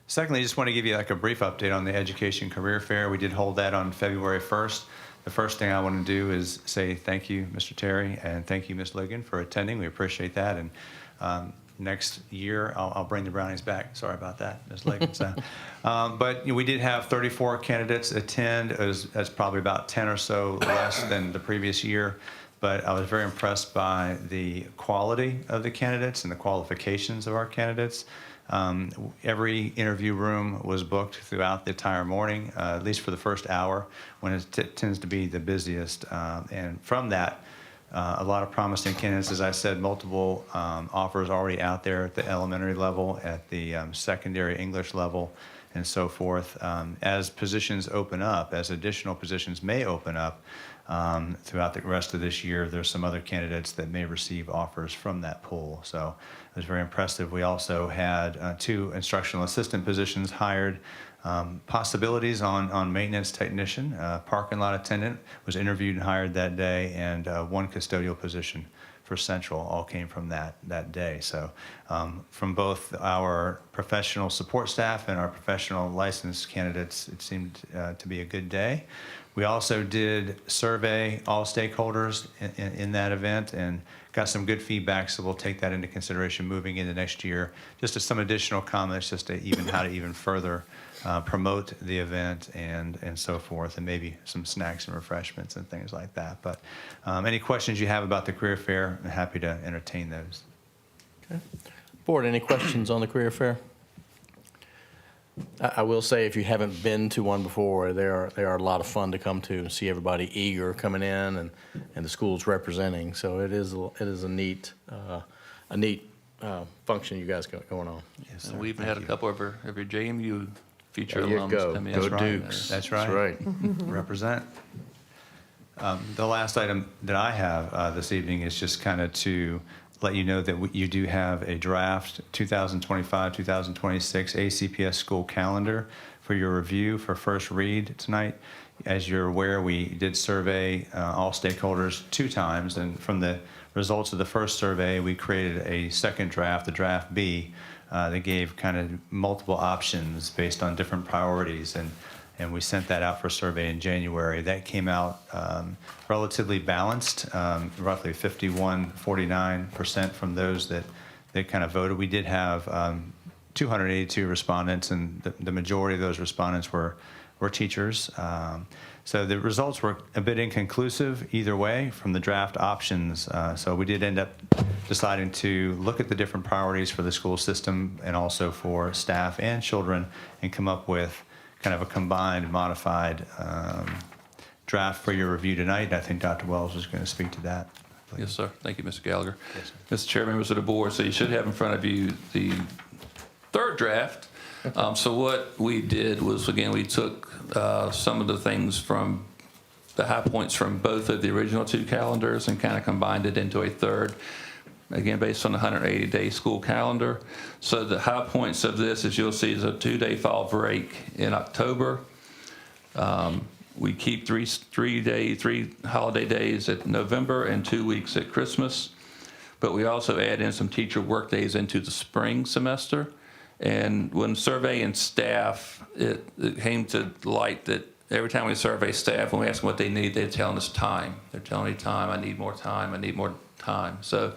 Secondly, I just want to give you like a brief update on the Education Career Fair. We did hold that on February 1st. The first thing I want to do is say thank you, Mr. Terry, and thank you, Ms. Ligon, for attending. We appreciate that. And next year, I'll bring the brownies back. Sorry about that, Ms. Ligon. So, but we did have 34 candidates attend. That's probably about 10 or so less than the previous year. But I was very impressed by the quality of the candidates and the qualifications of our candidates. Every interview room was booked throughout the entire morning, at least for the first hour, when it tends to be the busiest. And from that, a lot of promising candidates. As I said, multiple offers already out there at the elementary level, at the secondary English level, and so forth. As positions open up, as additional positions may open up, throughout the rest of this year. There's some other candidates that may receive offers from that pool. So it was very impressive. We also had 2 instructional assistant positions hired. Possibilities on maintenance technician, parking lot attendant was interviewed and hired that day, and 1 custodial position for Central all came from that day. So from both our professional support staff and our professional licensed candidates, it seemed to be a good day. We also did survey all stakeholders in that event and got some good feedback, so we'll take that into consideration moving into next year. Just as some additional comments, just to how to even further promote the event and so forth, and maybe some snacks and refreshments and things like that. But any questions you have about the career fair, I'm happy to entertain those. Okay. Board, any questions on the career fair? I will say, if you haven't been to one before, they are a lot of fun to come to and see everybody eager coming in and the schools representing. So it is a neat function you guys got going on. Yes, sir. And we've Thank had you. a couple of every JMU feature There you alums go. come in. Go That's right. Dukes. That's right. That's right. Represent. The last item that I have this evening is just kind of to let you know that you do have a draft 2025-2026 ACPS school calendar for your review for first read tonight. As you're aware, we did survey all stakeholders 2 times, and from the results of the first survey, we created a second draft, the draft B, that gave kind of multiple options based on different priorities, and we sent that out for survey in January. That came out relatively balanced, roughly 51-49% from those that kind of voted. We did have 282 respondents, and the majority of those respondents were teachers. So the results were a bit inconclusive either way from the draft options. So we did end up deciding to look at the different priorities for the school system and also for staff and children and come up with kind of a combined, modified draft for your review tonight. I think Dr. Wells is going to speak to that. Yes, sir. Thank you, Mr. Gallagher. Yes, Mr. Chair, members of the board, so you should have in front of you the third draft. So what we did was, again, we took some of the things from the high points from both of the original 2 calendars and kind of combined it into a third, again, based on the 180-day school calendar. So the high points of this, as you'll see, is a 2-day fall break in October. We keep 3 holiday days at November and 2 weeks at Christmas. But we also add in some teacher work days into the spring semester. And when surveying staff, it came to light that every time we survey staff, when we ask them what they need, they're telling us time. They're telling me time, I need more time, I need more time. So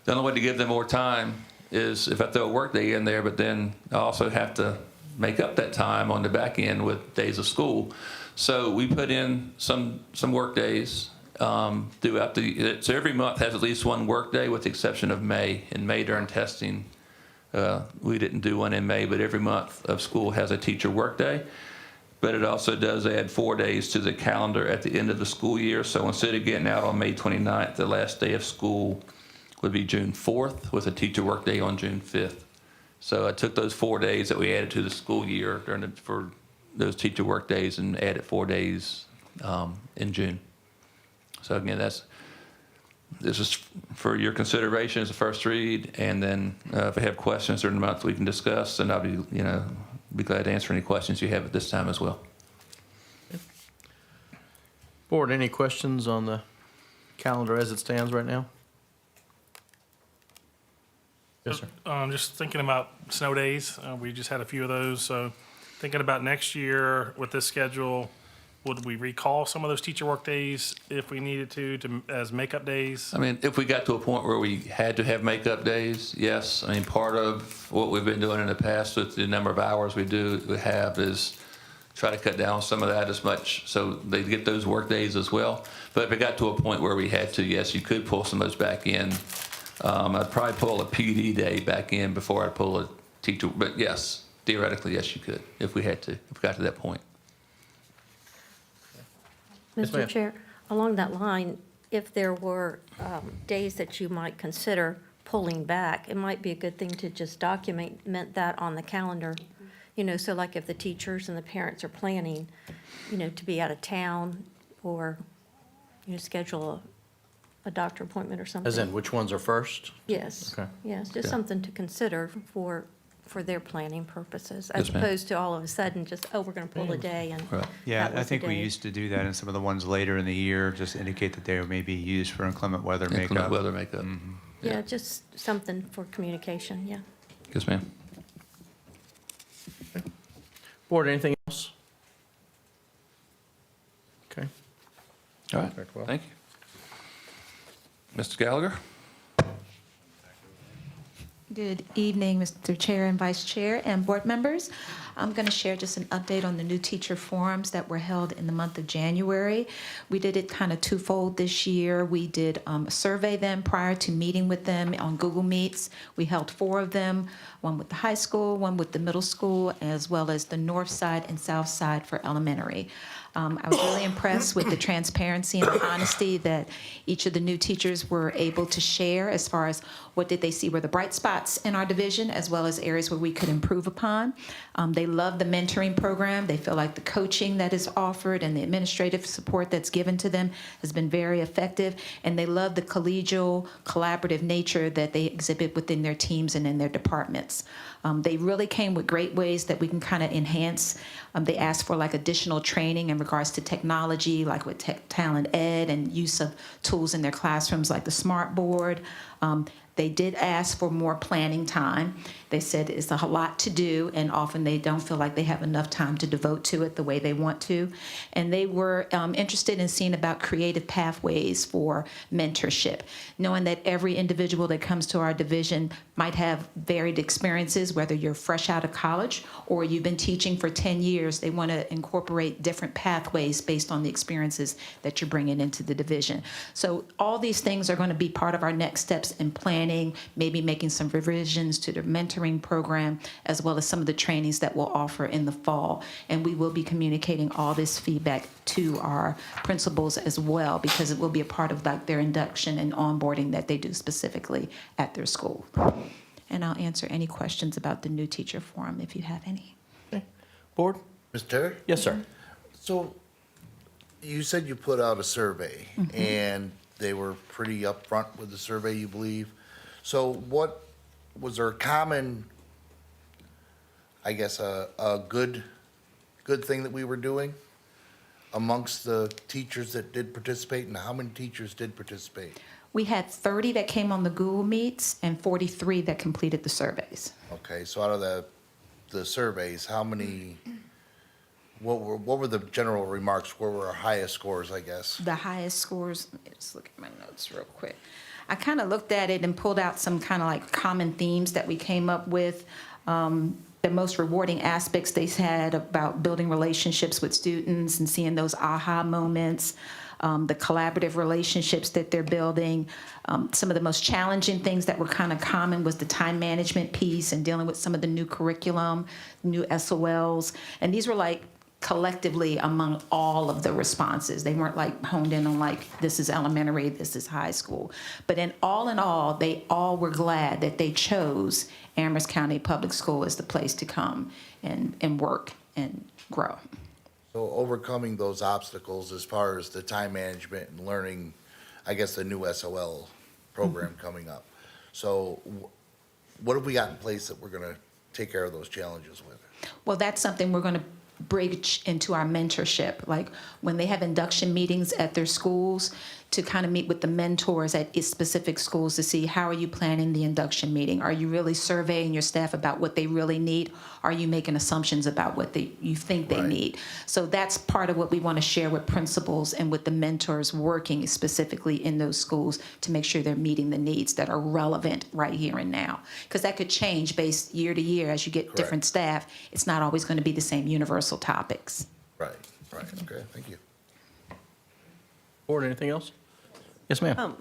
the only way to give them more time is if I throw a work day in there, but then I also have to make up that time on the back end with days of school. So we put in some work days throughout so every month has at least 1 work day with the exception of May. In May during testing, we didn't do one in May, but every month of school has a teacher work day. But it also does add 4 days to the calendar at the end of the school year. So instead of getting out on May 29th, the last day of school would be June 4th with a teacher work day on June 5th. So I took those 4 days that we added to the school year for those teacher work days and added 4 days in June. So again, this is for your consideration as a first read, and then if I have questions during the month, we can discuss, and I'll be glad to answer any questions you have at this time as well. Board, any questions on the calendar as it stands right now? Yes, sir. Just thinking about snow days, we just had a few of those, so thinking about next year with this schedule, would we recall some of those teacher work days if we needed to as makeup days? I mean, if we got to a point where we had to have makeup days, yes. I mean, part of what we've been doing in the past with the number of hours we have is try to cut down some of that as much so they get those work days as well. But if it got to a point where we had to, yes, you could pull some of those back in. I'd probably pull a PD day back in before I'd pull a teacher. But yes, theoretically, yes, you could if we had to, if we got to that point. Yes, ma'am. Mr. Chair, along that line, if there were days that you might consider pulling back, it might be a good thing to just document that on the calendar. So like if the teachers and the parents are planning, to be out of town or schedule a doctor appointment or something. As in, which ones are first? Yes. Okay. Yes, just Yeah. something to consider for their planning purposes, Yes, as ma'am. opposed to all of a sudden just, oh, we're going to pull a day and. Right. Yeah, that I was the think we day. used to do that in some of the ones later in the year, just indicate that they may be used for inclement weather Inclement makeup. weather makeup. Yeah, just something for communication, yeah. Yes, ma'am. Board, anything else? Okay. All right, Very well. thank you. Mr. Gallagher? Good evening, Mr. Chair and Vice Chair and board members. I'm going to share just an update on the new teacher forums that were held in the month of January. We did it kind of twofold this year. We did survey them prior to meeting with them on Google Meets. We held 4 of them, one with the high school, one with the middle school, as well as the north side and south side for elementary. I was really impressed with the transparency and the honesty that each of the new teachers were able to share as far as what did they see were the bright spots in our division, as well as areas where we could improve upon. They love the mentoring program. They feel like the coaching that is offered and the administrative support that's given to them has been very effective. And they love the collegial, collaborative nature that they exhibit within their teams and in their departments. They really came with great ways that we can kind of enhance. They asked for like additional training in regards to technology, like with Talent Ed and use of tools in their classrooms like the Smart Board. They did ask for more planning time. They said it's a lot to do, and often they don't feel like they have enough time to devote to it the way they want to. And they were interested in seeing about creative pathways for mentorship, knowing that every individual that comes to our division might have varied experiences, whether you're fresh out of college or you've been teaching for 10 years. They want to incorporate different pathways based on the experiences that you're bringing into the division. So all these things are going to be part of our next steps in planning, maybe making some revisions to the mentoring program, as well as some of the trainings that we'll offer in the fall. And we will be communicating all this feedback to our principals as well, because it will be a part of like their induction and onboarding that they do specifically at their school. And I'll answer any questions about the new teacher forum if you have any. Okay. Board? Mr. Terry? Yes, sir. So you said you put out a survey and they were pretty upfront with the survey, you believe. So what, was there a common, I guess, a good thing that we were doing amongst the teachers that did participate, and how many teachers did participate? We had 30 that came on the Google Meets and 43 that completed the surveys. Okay, so out of the surveys, how many, what were the general remarks? What were our highest scores, I guess? The highest scores, let me just look at my notes real quick. I kind of looked at it and pulled out some kind of like common themes that we came up with. The most rewarding aspects they had about building relationships with students and seeing those aha moments, the collaborative relationships that they're building. Some of the most challenging things that were kind of common was the time management piece and dealing with some of the new curriculum, new SOLs. And these were like collectively among all of the responses. They weren't like honed in on like, this is elementary, this is high school. But in all, they all were glad that they chose Amherst County Public School as the place to come and work and grow. So overcoming those obstacles as far as the time management and learning, I guess, the new SOL program coming up. So what have we got in place that we're going to take care of those challenges with? Well, that's something we're going to bridge into our mentorship. Like when they have induction meetings at their schools, to kind of meet with the mentors at specific schools to see how are you planning the induction meeting? Are you really surveying your staff about what they really need? Are you making assumptions about what you think they need? So that's part of what we want to share with principals and with the mentors working specifically in those schools to make sure they're meeting the needs that are relevant right here and now. Because that could change based year to year as you get different staff. It's not always going to be the same universal topics. Right. Okay, thank you. Board, anything else? Yes, ma'am.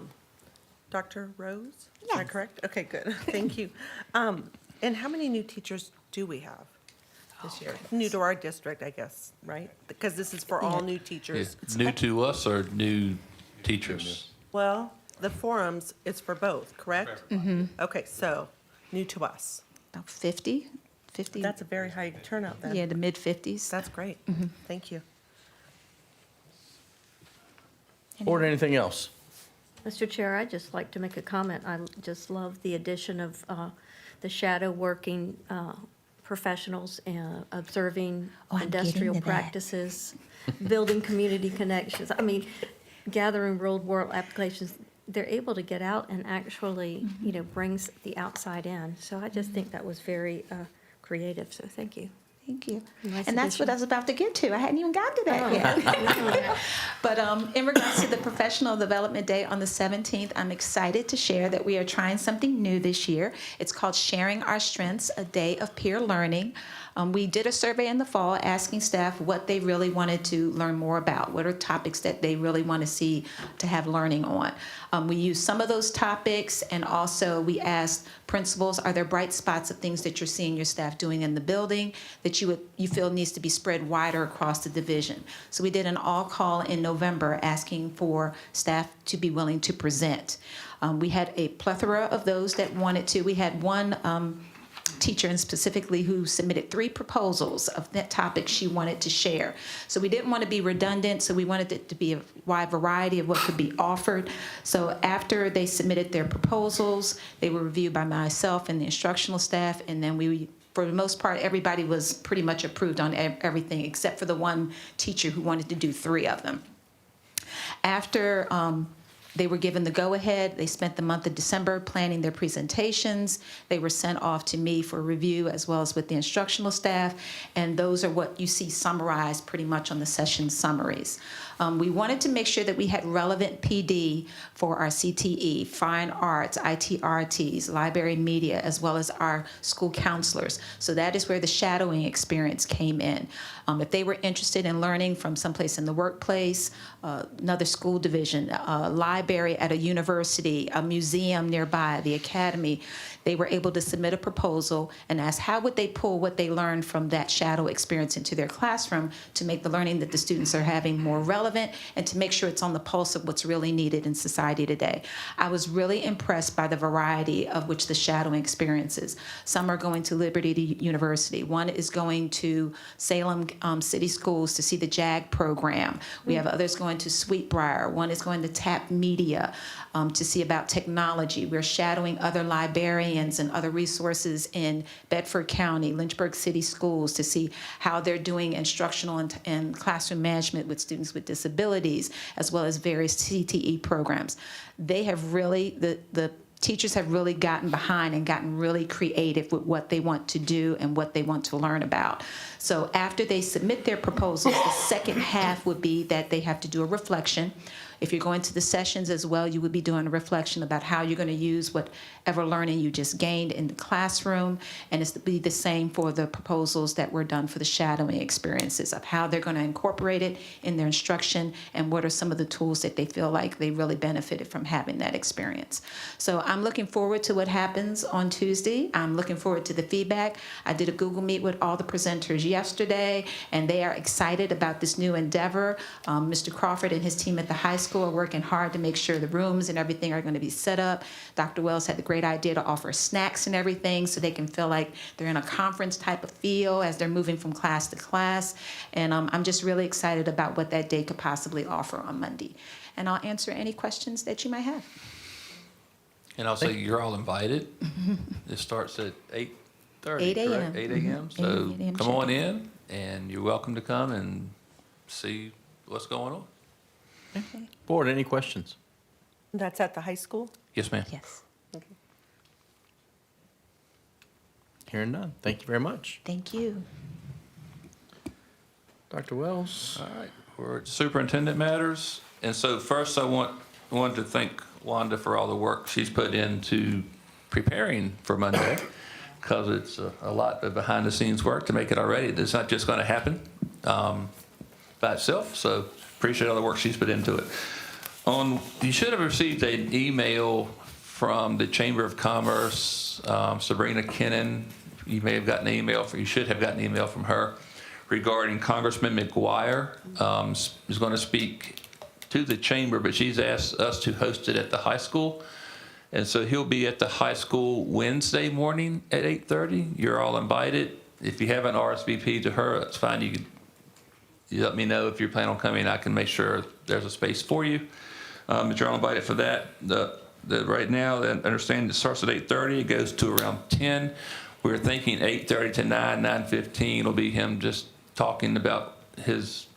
Dr. Rose? Is that correct? Okay, good. Thank you. And how many new teachers do we have this year? New to our district, I guess, right? Because this is for all new teachers. New to us or new teachers? Well, the forums, it's for both, correct? Mm-hmm. Okay, so new to us. About 50. That's a very high turnout then. Yeah, the mid-50s. That's great. Thank you. Board, anything else? Mr. Chair, I'd just like to make a comment. I just love the addition of the shadow working professionals and observing Oh, I'm getting industrial to that. practices, building community connections. I mean, gathering real-world applications. They're able to get out and actually, brings the outside in. So I just think that was very creative, so thank you. Thank you. Nice And that's what I was about to get to. I hadn't even gotten to that yet. But in regards to the Professional Development Day on the 17th, I'm excited to share that we are trying something new this year. It's called Sharing Our Strengths, a day of peer learning. We did a survey in the fall asking staff what they really wanted to learn more about. What are topics that they really want to see to have learning on? We used some of those topics, and also we asked principals, are there bright spots of things that you're seeing your staff doing in the building that you feel needs to be spread wider across the division? So we did an all-call in November asking for staff to be willing to present. We had a plethora of those that wanted to. We had one teacher and specifically who submitted 3 proposals of that topic she wanted to share. So we didn't want to be redundant, so we wanted it to be a wide variety of what could be offered. So after they submitted their proposals, they were reviewed by myself and the instructional staff, and then we, for the most part, everybody was pretty much approved on everything except for the one teacher who wanted to do 3 of them. After they were given the go-ahead, they spent the month of December planning their presentations. They were sent off to me for review as well as with the instructional staff, and those are what you see summarized pretty much on the session summaries. We wanted to make sure that we had relevant PD for our CTE, fine arts, ITRTs, library media, as well as our school counselors. So that is where the shadowing experience came in. If they were interested in learning from someplace in the workplace, another school division, a library at a university, a museum nearby, the academy, they were able to submit a proposal and ask how would they pull what they learned from that shadow experience into their classroom to make the learning that the students are having more relevant and to make sure it's on the pulse of what's really needed in society today. I was really impressed by the variety of which the shadowing experiences. Some are going to Liberty University. One is going to Salem City Schools to see the JAG program. We have others going to Sweetbriar. One is going to TAP Media to see about technology. We're shadowing other librarians and other resources in Bedford County, Lynchburg City Schools to see how they're doing instructional and classroom management with students with disabilities, as well as various CTE programs. They have really, the teachers have really gotten behind and gotten really creative with what they want to do and what they want to learn about. So after they submit their proposals, the second half would be that they have to do a reflection. If you're going to the sessions as well, you would be doing a reflection about how you're going to use whatever learning you just gained in the classroom. And it's to be the same for the proposals that were done for the shadowing experiences of how they're going to incorporate it in their instruction and what are some of the tools that they feel like they really benefited from having that experience. So I'm looking forward to what happens on Tuesday. I'm looking forward to the feedback. I did a Google Meet with all the presenters yesterday, and they are excited about this new endeavor. Mr. Crawford and his team at the high school are working hard to make sure the rooms and everything are going to be set up. Dr. Wells had the great idea to offer snacks and everything so they can feel like they're in a conference type of feel as they're moving from class to class. And I'm just really excited about what that day could possibly offer on Monday. And I'll answer any questions that you might have. And I'll say you're all invited. It starts at 8:30, 8 a.m. correct? 8 a.m. So 8 a.m. come on in, and you're welcome to come and see what's going on. Okay. Board, any questions? That's at the high school? Yes, ma'am. Yes. Hearing none. Thank you very much. Thank you. Dr. Wells? All right, we're at superintendent matters. And so first I wanted to thank Wanda for all the work she's put into preparing for Monday, because it's a lot of behind the scenes work to make it already. It's not just going to happen by itself. So appreciate all the work she's put into it. You should have received an email from the Chamber of Commerce, Sabrina Kennan. You may have gotten an email, you should have gotten an email from her regarding Congressman McGuire is going to speak to the chamber, but she's asked us to host it at the high school. And so he'll be at the high school Wednesday morning at 8:30. You're all invited. If you haven't RSVP'd to her, that's fine. You can you let me know if you plan on coming. I can make sure there's a space for you. But you're all invited for that. Right now, I understand it starts at 8:30. It goes to around 10. We're thinking 8:30 to 9:15 will be him just talking about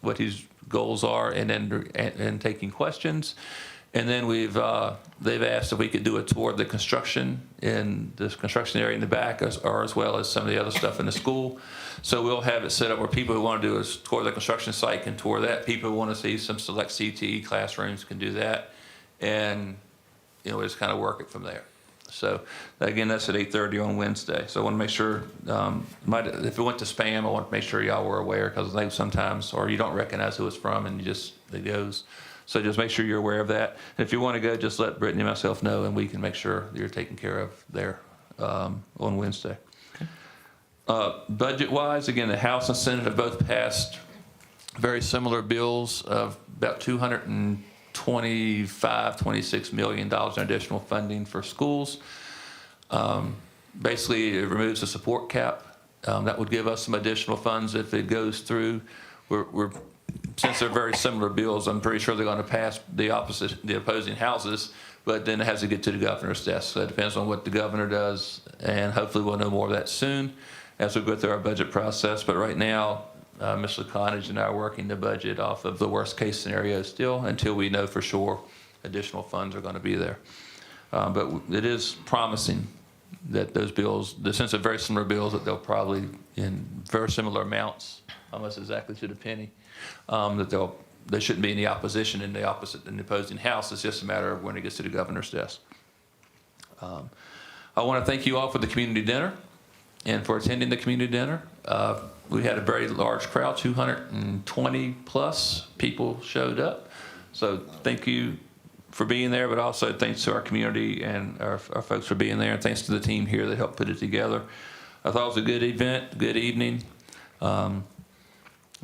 what his goals are, and then taking questions. And then they've asked if we could do a tour of the construction in this construction area in the back, or as well as some of the other stuff in the school. So we'll have it set up where people who want to do a tour of the construction site can tour that. People who want to see some select CTE classrooms can do that. And, we'll just kind of work it from there. So again, that's at 8:30 on Wednesday. So I want to make sure, if it went to spam, I want to make sure y'all were aware, because I think sometimes, or you don't recognize who it's from and it goes. So just make sure you're aware of that. And if you want to go, just let Brittany and myself know, and we can make sure you're taken care of there on Wednesday. Budget-wise, again, the House and Senate have both passed very similar bills of about $225, $26 million in additional funding for schools. Basically, it removes the support cap. That would give us some additional funds if it goes through. Since they're very similar bills, I'm pretty sure they're going to pass the opposing houses, but then it has to get to the governor's desk. So it depends on what the governor does, and hopefully we'll know more of that soon as we go through our budget process. But right now, Mr. Connage and I are working the budget off of the worst case scenario still, until we know for sure additional funds are going to be there. But it is promising that those bills, since they're very similar bills, that they'll probably, in very similar amounts, almost exactly to the penny, that they shouldn't be any opposition in the opposing house. It's just a matter of when it gets to the governor's desk. I want to thank you all for the community dinner and for attending the community dinner. We had a very large crowd, 220 plus people showed up. So thank you for being there, but also thanks to our community and our folks for being there, and thanks to the team here that helped put it together. I thought it was a good event, good evening. I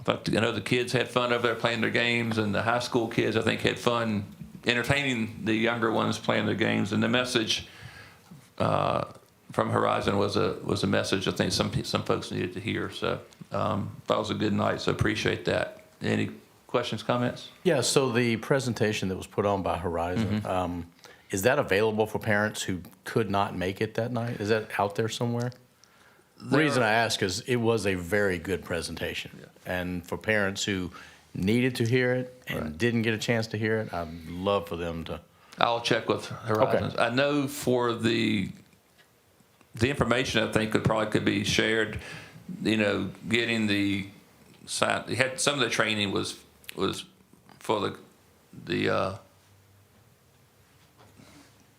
know the kids had fun over there playing their games, and the high school kids, I think, had fun entertaining the younger ones playing their games. And the message from Horizon was a message I think some folks needed to hear. So thought it was a good night, so appreciate that. Any questions, comments? Yeah, so the presentation that was put on by Horizon, is that available for parents who could not make it that night? Is that out there somewhere? The reason I ask is it was a very good presentation. Yeah. And for parents who needed to hear it and didn't get a chance to hear it, I'd love for them to. I'll check with Horizons. Okay. I know for the information, I think could be shared. Getting the sign. Some of the training was for the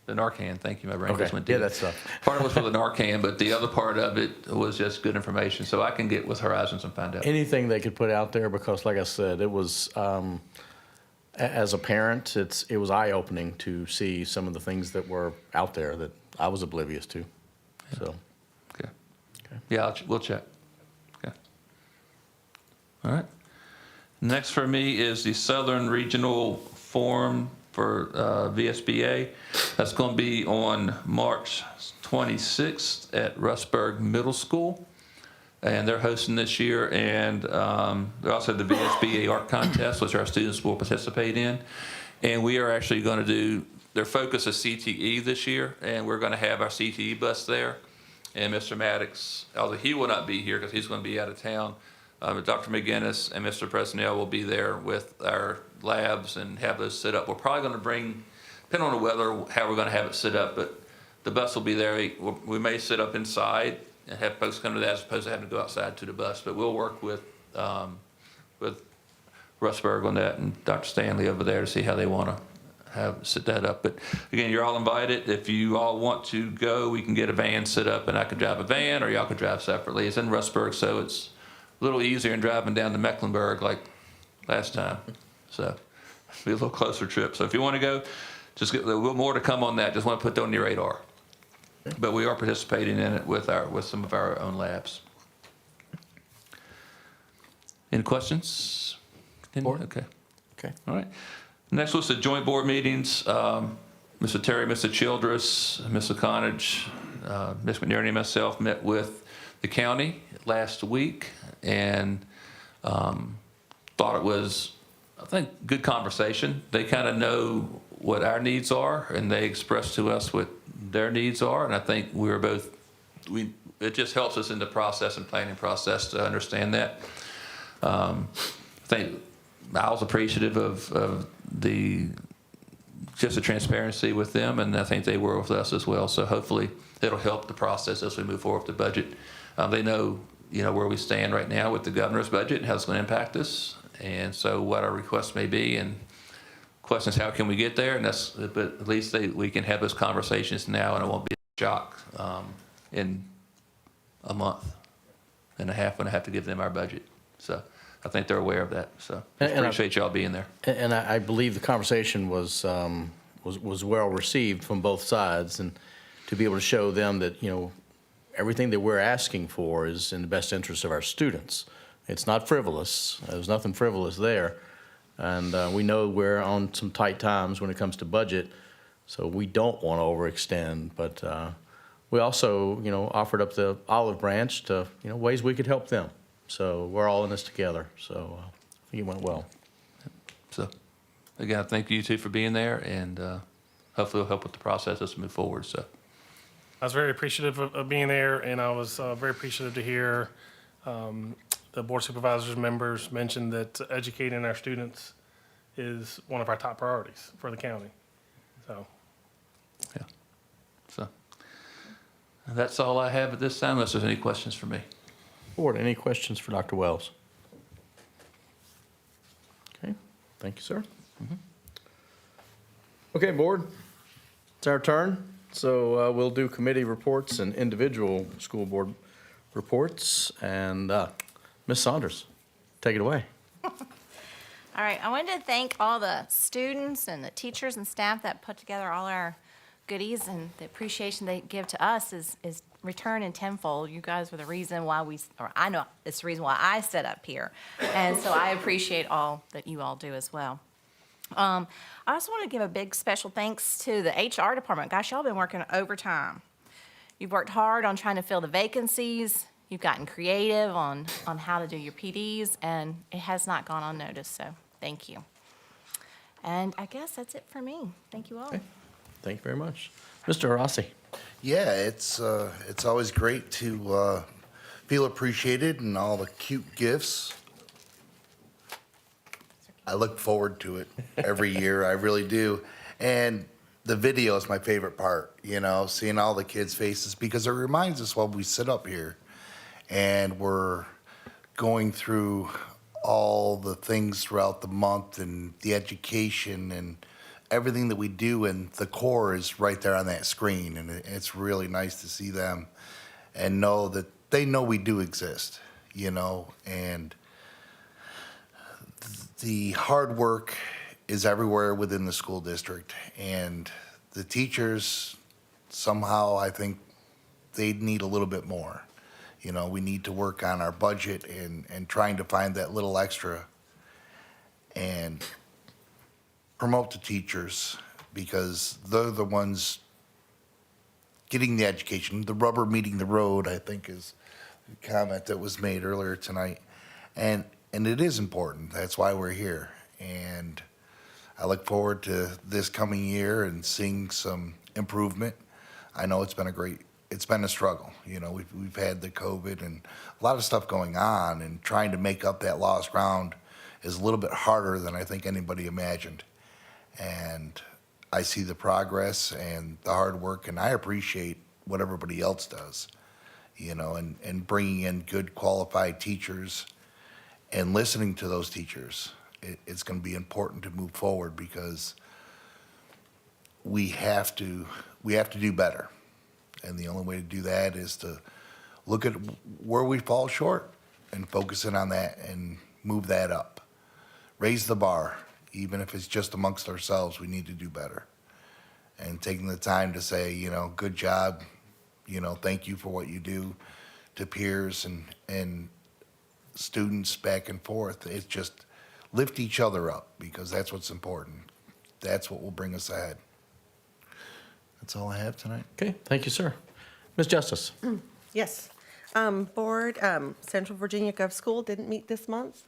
Narcan. Thank you, my brain just went dead. Yeah, that's stuff. Part of it was for the Narcan, but the other part of it was just good information. So I can get with Horizons and find out. Anything they could put out there, because like I said, it was, as a parent, it was eye-opening to see some of the things that were out there that I was oblivious to. Yeah. So. Okay. Yeah, we'll check. Okay. All right. Next for me is the Southern Regional Forum for VSBA. That's going to be on March 26th at Rustburg Middle School, and they're hosting this year. And they also have the VSBA Art Contest, which our students will participate in. And we are actually going to do, their focus is CTE this year, and we're going to have our CTE bus there. And Mr. Maddox, although he will not be here because he's going to be out of town, but Dr. McGinnis and Mr. Presnell will be there with our labs and have those set up. We're probably going to bring, depending on the weather, how we're going to have it set up, but the bus will be there. We may sit up inside and have folks come to that as opposed to having to go outside to the bus, but we'll work with Rustburg on that and Dr. Stanley over there to see how they want to set that up. But again, you're all invited. If you all want to go, we can get a van set up, and I could drive a van, or y'all could drive separately. It's in Rustburg, so it's a little easier than driving down to Mecklenburg like last time. So it'll be a little closer trip. So if you want to go, just get a little more to come on that. Just want to put that on your radar. But we are participating in it with some of our own labs. Any questions? Okay. All right. Next list of joint board meetings. Mr. Terry, Mr. Childress, Mr. Connage, Ms. McNerney, and myself met with the county last week and thought it was, I think, good conversation. They kind of know what our needs are, and they express to us what their needs are, and I think it just helps us in the process and planning process to understand that. I think I was appreciative of just the transparency with them, and I think they were with us as well. So hopefully it'll help the process as we move forward with the budget. They know, where we stand right now with the governor's budget and how it's going to impact us, and so what our requests may be, and questions, how can we get there? And but at least we can have those conversations now, and it won't be a shock in a month and a half when I have to give them our budget. So I think they're aware of that. So I appreciate y'all being there. And I believe the conversation was well received from both sides, and to be able to show them that, everything that we're asking for is in the best interest of our students. It's not frivolous. There's nothing frivolous there. And we know we're on some tight times when it comes to budget, so we don't want to overextend. But we also, offered up the olive branch to, ways we could help them. So we're all in this together. So I think it went well. So again, thank you two for being there, and hopefully it'll help with the process as we move forward. So I was very appreciative of being there, and I was very appreciative to hear the Board of Supervisors members mention that educating our students is one of our top priorities for the county. So, yeah. So that's all I have at this time, unless there's any questions for me. Board, any questions for Dr. Wells? Okay, thank you, sir. Okay, Board, it's our turn. So we'll do committee reports and individual school board reports. And Ms. Saunders, take it away. All right, I wanted to thank all the students and the teachers and staff that put together all our goodies, and the appreciation they give to us is returned in tenfold. You guys were the reason why I know it's the reason why I set up here. And so I appreciate all that you all do as well. I also want to give a big special thanks to the HR department. Gosh, y'all been working overtime. You've worked hard on trying to fill the vacancies. You've gotten creative on how to do your PDs, and it has not gone unnoticed, so thank you. And I guess that's it for me. Thank you all. Okay. Thank you very much. Mr. Rossi. Yeah, it's always great to feel appreciated and all the cute gifts. I look forward to it every year. I really do. And the video is my favorite part, seeing all the kids' faces, because it reminds us while we sit up here and we're going through all the things throughout the month and the education and everything that we do, and the core is right there on that screen, and it's really nice to see them and know that they know we do exist, and the hard work is everywhere within the school district, and the teachers, somehow I think they need a little bit more. We need to work on our budget and trying to find that little extra and promote the teachers, because they're the ones getting the education. The rubber meeting the road, I think, is a comment that was made earlier tonight. And it is important. That's why we're here. And I look forward to this coming year and seeing some improvement. I know it's been a struggle. We've had the COVID and a lot of stuff going on, and trying to make up that lost ground is a little bit harder than I think anybody imagined. And I see the progress and the hard work, and I appreciate what everybody else does, and bringing in good qualified teachers and listening to those teachers. It's going to be important to move forward, because we have to do better. And the only way to do that is to look at where we fall short and focus in on that and move that up. Raise the bar. Even if it's just amongst ourselves, we need to do better. And taking the time to say, good job, thank you for what you do, to peers and students back and forth. It's just lift each other up, because that's what's important. That's what will bring us ahead. That's all I have tonight. Okay, thank you, sir. Ms. Justice. Yes. Board, Central Virginia Gov School didn't meet this month.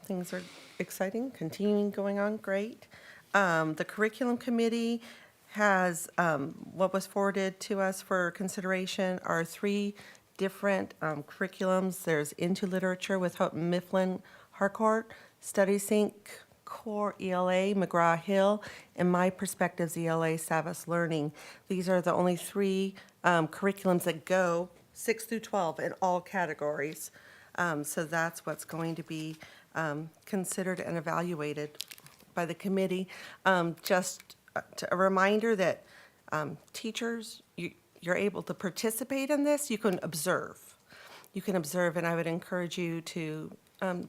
Things are exciting, continuing going on great. The curriculum committee has, what was forwarded to us for consideration are 3 different curriculums. There's Into Literature with Mifflin Harcourt, Study Sync Core ELA, McGraw-Hill, and My Perspectives ELA, Savas Learning. These are the only 3 curriculums that go 6 through 12 in all categories. So that's what's going to be considered and evaluated by the committee. Just a reminder that teachers, you're able to participate in this. You can observe. You can observe, and I would encourage you to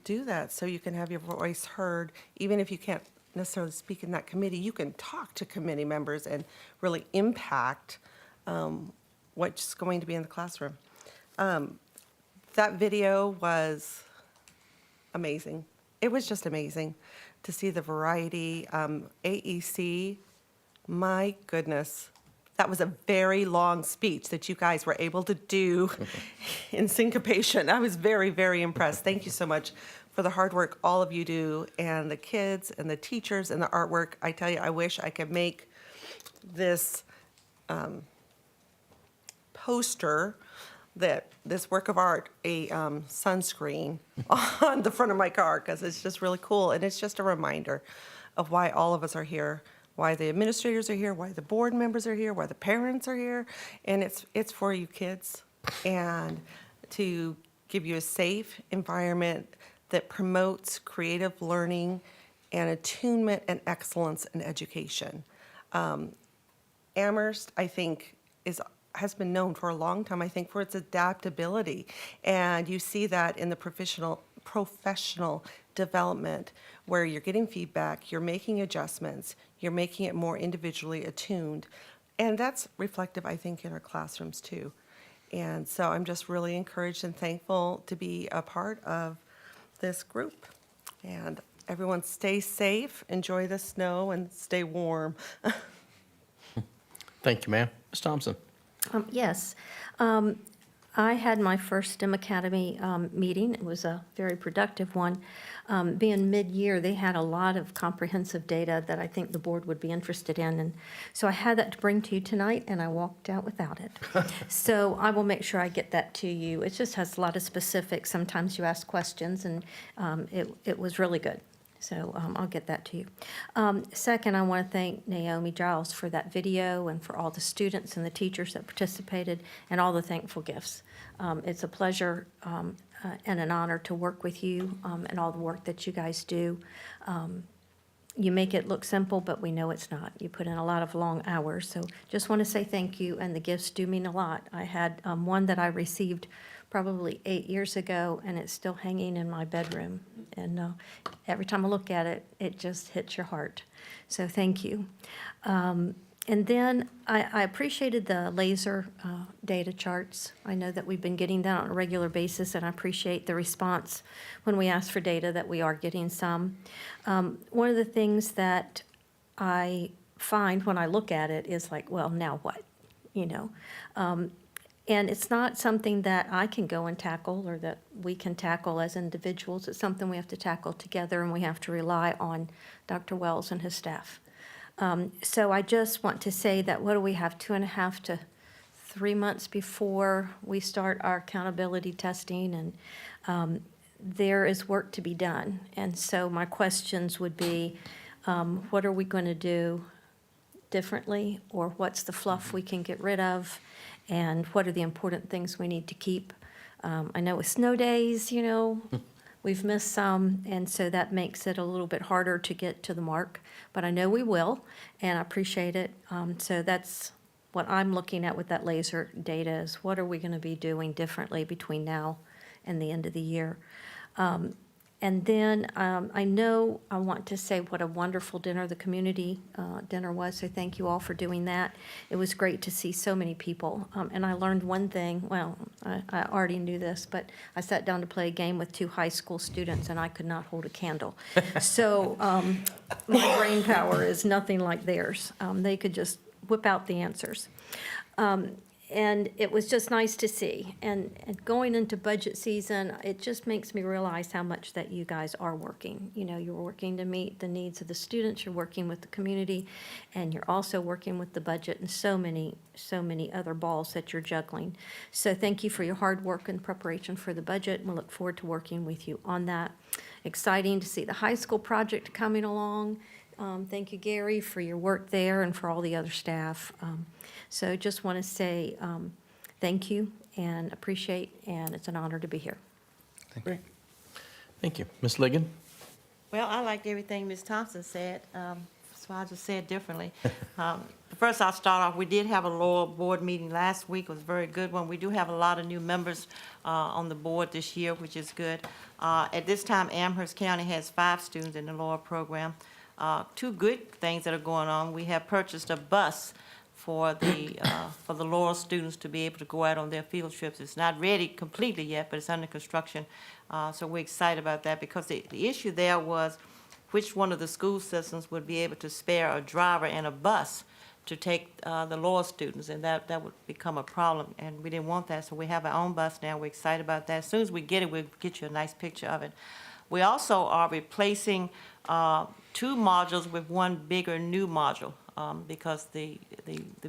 do that so you can have your voice heard. Even if you can't necessarily speak in that committee, you can talk to committee members and really impact what's going to be in the classroom. That video was amazing. It was just amazing to see the variety. AEC, my goodness, that was a very long speech that you guys were able to do in syncopation. I was very, very impressed. Thank you so much for the hard work all of you do, and the kids and the teachers and the artwork. I tell you, I wish I could make this poster, this work of art, a sunscreen on the front of my car, because it's just really cool. And it's just a reminder of why all of us are here, why the administrators are here, why the board members are here, why the parents are here. And it's for you kids, and to give you a safe environment that promotes creative learning and attunement and excellence in education. Amherst, I think, has been known for a long time, I think, for its adaptability. And you see that in the professional development, where you're getting feedback, you're making adjustments, you're making it more individually attuned. And that's reflective, I think, in our classrooms too. And so I'm just really encouraged and thankful to be a part of this group. And everyone stay safe, enjoy the snow, and stay warm. Thank you, ma'am. Ms. Thompson. Yes. I had my first STEM Academy meeting. It was a very productive one. Being mid-year, they had a lot of comprehensive data that I think the board would be interested in. And so I had that to bring to you tonight, and I walked out without it. So I will make sure I get that to you. It just has a lot of specifics. Sometimes you ask questions, and it was really good. So I'll get that to you. Second, I want to thank Naomi Giles for that video and for all the students and the teachers that participated and all the thankful gifts. It's a pleasure and an honor to work with you and all the work that you guys do. You make it look simple, but we know it's not. You put in a lot of long hours. So just want to say thank you, and the gifts do mean a lot. I had one that I received probably 8 years ago, and it's still hanging in my bedroom. And every time I look at it, it just hits your heart. So thank you. And then I appreciated the laser data charts. I know that we've been getting that on a regular basis, and I appreciate the response when we ask for data that we are getting some. One of the things that I find when I look at it is like, well, now what? You know? And it's not something that I can go and tackle or that we can tackle as individuals. It's something we have to tackle together, and we have to rely on Dr. Wells and his staff. So I just want to say that what do we have, 2.5 to 3 months before we start our accountability testing, and there is work to be done. And so my questions would be, what are we going to do differently, or what's the fluff we can get rid of? And what are the important things we need to keep? I know with snow days, you know, we've missed some, and so that makes it a little bit harder to get to the mark. But I know we will, and I appreciate it. So that's what I'm looking at with that laser data is what are we going to be doing differently between now and the end of the year? And then I know I want to say what a wonderful dinner the community dinner was, so thank you all for doing that. It was great to see so many people. And I learned one thing, well, I already knew this, but I sat down to play a game with 2 high school students, and I could not hold a candle. So my brain power is nothing like theirs. They could just whip out the answers. And it was just nice to see. And going into budget season, it just makes me realize how much that you guys are working. You know, you're working to meet the needs of the students, you're working with the community, and you're also working with the budget and so many other balls that you're juggling. So thank you for your hard work in preparation for the budget, and we look forward to working with you on that. Exciting to see the high school project coming along. Thank you, Gary, for your work there and for all the other staff. So just want to say thank you and appreciate, and it's an honor to be here. Great. Thank you. Ms. Ligon? Well, I liked everything Ms. Thompson said, so I'll just say it differently. First, I'll start off, we did have a lower board meeting last week. It was a very good one. We do have a lot of new members on the board this year, which is good. At this time, Amherst County has 5 students in the lower program. 2 good things that are going on. We have purchased a bus for the Laurel students to be able to go out on their field trips. It's not ready completely yet, but it's under construction. So we're excited about that, because the issue there was which one of the school systems would be able to spare a driver and a bus to take the Laurel students, and that would become a problem, and we didn't want that, so we have our own bus now. We're excited about that. As soon as we get it, we'll get you a nice picture of it. We also are replacing 2 modules with 1 bigger new module, because the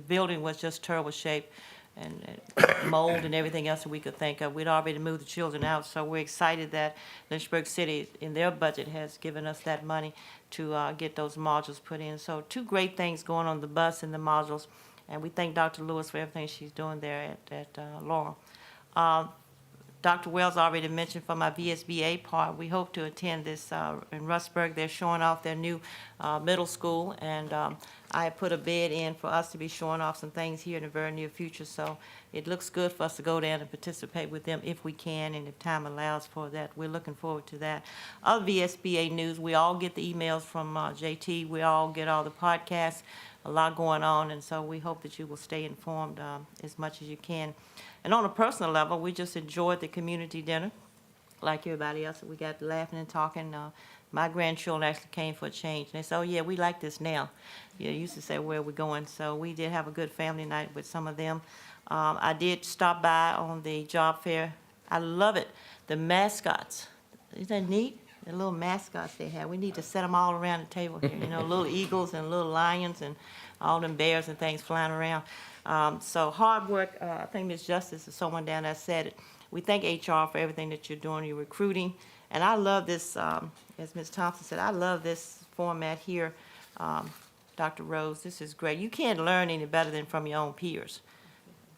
building was just terrible shape and mold and everything else that we could think of. We'd already moved the children out, so we're excited that Lynchburg City, in their budget, has given us that money to get those modules put in. So 2 great things going on the bus and the modules, and we thank Dr. Lewis for everything she's doing there at Laurel. Dr. Wells already mentioned for my VSBA part, we hope to attend this in Rustburg. They're showing off their new middle school, and I put a bid in for us to be showing off some things here in the very near future. So it looks good for us to go down and participate with them if we can and if time allows for that. We're looking forward to that. Other VSBA news, we all get the emails from JT. We all get all the podcasts, a lot going on, and so we hope that you will stay informed as much as you can. And on a personal level, we just enjoyed the community dinner like everybody else. We got laughing and talking. My grandchildren actually came for a change. And they said, oh, yeah, we like this now. You used to say, where are we going? So we did have a good family night with some of them. I did stop by on the job fair. I love it. The mascots. Isn't that neat? The little mascots they have. We need to set them all around the table here. You know, little eagles and little lions and all them bears and things flying around. So hard work. I think Ms. Justice is someone down there said it. We thank HR for everything that you're doing, your recruiting. And I love this, as Ms. Thompson said, I love this format here. Dr. Rose, this is great. You can't learn any better than from your own peers.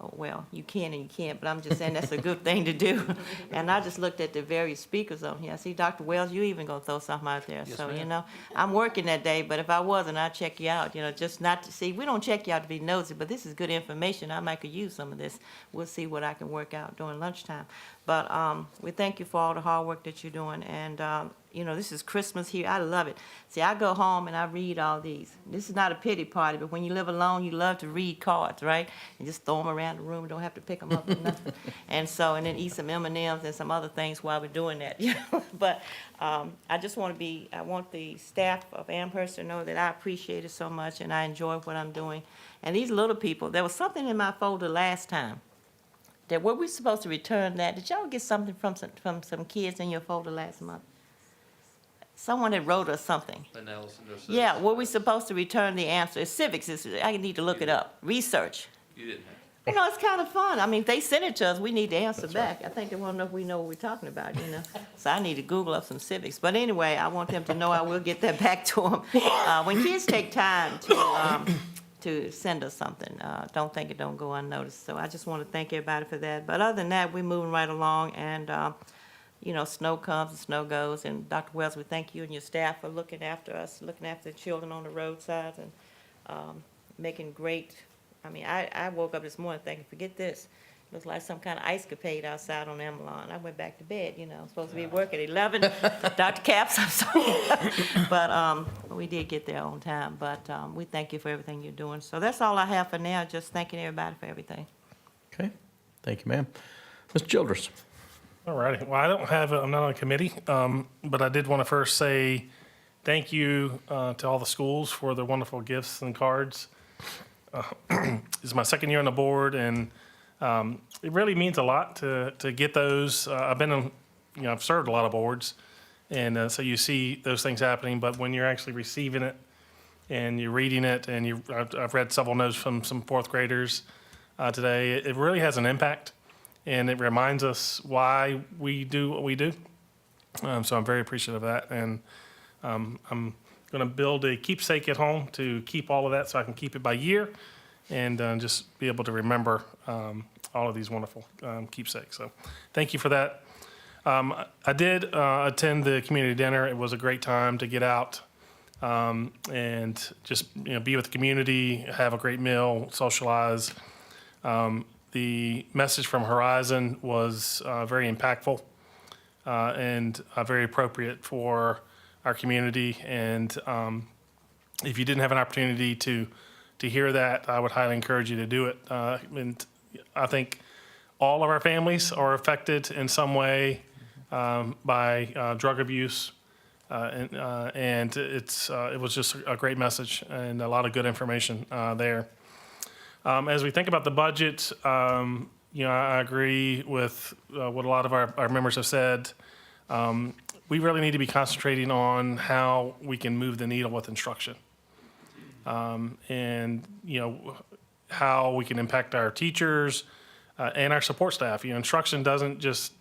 Oh, well, you can and you can't, but I'm just saying that's a good thing to do. And I just looked at the various speakers on here. I see Dr. Wells, you even gonna throw something out there. Yes, So, ma'am. you know, I'm working that day, but if I wasn't, I'd check you out, you know, just not to see. We don't check you out to be nosy, but this is good information. I might could use some of this. We'll see what I can work out during lunchtime. But we thank you for all the hard work that you're doing. And, you know, this is Christmas here. I love it. See, I go home and I read all these. This is not a pity party, but when you live alone, you love to read cards, right? And just throw them around the room. You don't have to pick them up or nothing. And so, and then eat some M&Ms and some other things while we're doing that. You know? But I just want I want the staff of Amherst to know that I appreciate it so much and I enjoy what I'm doing. And these little people, there was something in my folder last time. That were we supposed to return that? Did y'all get something from some kids in your folder last month? Someone had wrote us something. Yeah, were we supposed to return the answer? It's civics. I need to look it up. Research. You didn't have. You know, it's kind of fun. I mean, if they send it to us, we need to answer back. I think they want to know if we know what we're talking about, you know. So I need to Google up some civics. But anyway, I want them to know I will get that back to them. When kids take time to send us something, don't think it don't go unnoticed. So I just want to thank everybody for that. But other than that, we're moving right along, and you know, snow comes and snow goes. And Dr. Wells, we thank you and your staff for looking after us, looking after the children on the roadsides, and making great. I mean, I woke up this morning thinking, forget this. Looks like some kind of ice capade outside on Amelon. I went back to bed, you know, I'm supposed to be at work at 11. Dr. Capps, I'm sorry. But we did get there on time. But we thank you for everything you're doing. So that's all I have for now, just thanking everybody for everything. Okay. Thank you, ma'am. Mr. Childress. All righty. Well, I'm not on a committee, but I did want to first say thank you to all the schools for their wonderful gifts and cards. This is my second year on the board, and it really means a lot to get those. I've been on, I've served a lot of boards, and so you see those things happening. But when you're actually receiving it and you're reading it, and I've read several notes from some fourth graders today. It really has an impact, and it reminds us why we do what we do. So I'm very appreciative of that, and I'm going to build a keepsake at home to keep all of that, so I can keep it by year, and just be able to remember all of these wonderful keepsakes. So thank you for that. I did attend the community dinner. It was a great time to get out and just be with the community, have a great meal, socialize. The message from Horizon was very impactful and very appropriate for our community. And if you didn't have an opportunity to hear that, I would highly encourage you to do it. And I think all of our families are affected in some way by drug abuse. And it was just a great message and a lot of good information there. As we think about the budget, I agree with what a lot of our members have said. We really need to be concentrating on how we can move the needle with instruction. And how we can impact our teachers and our support staff. Instruction doesn't just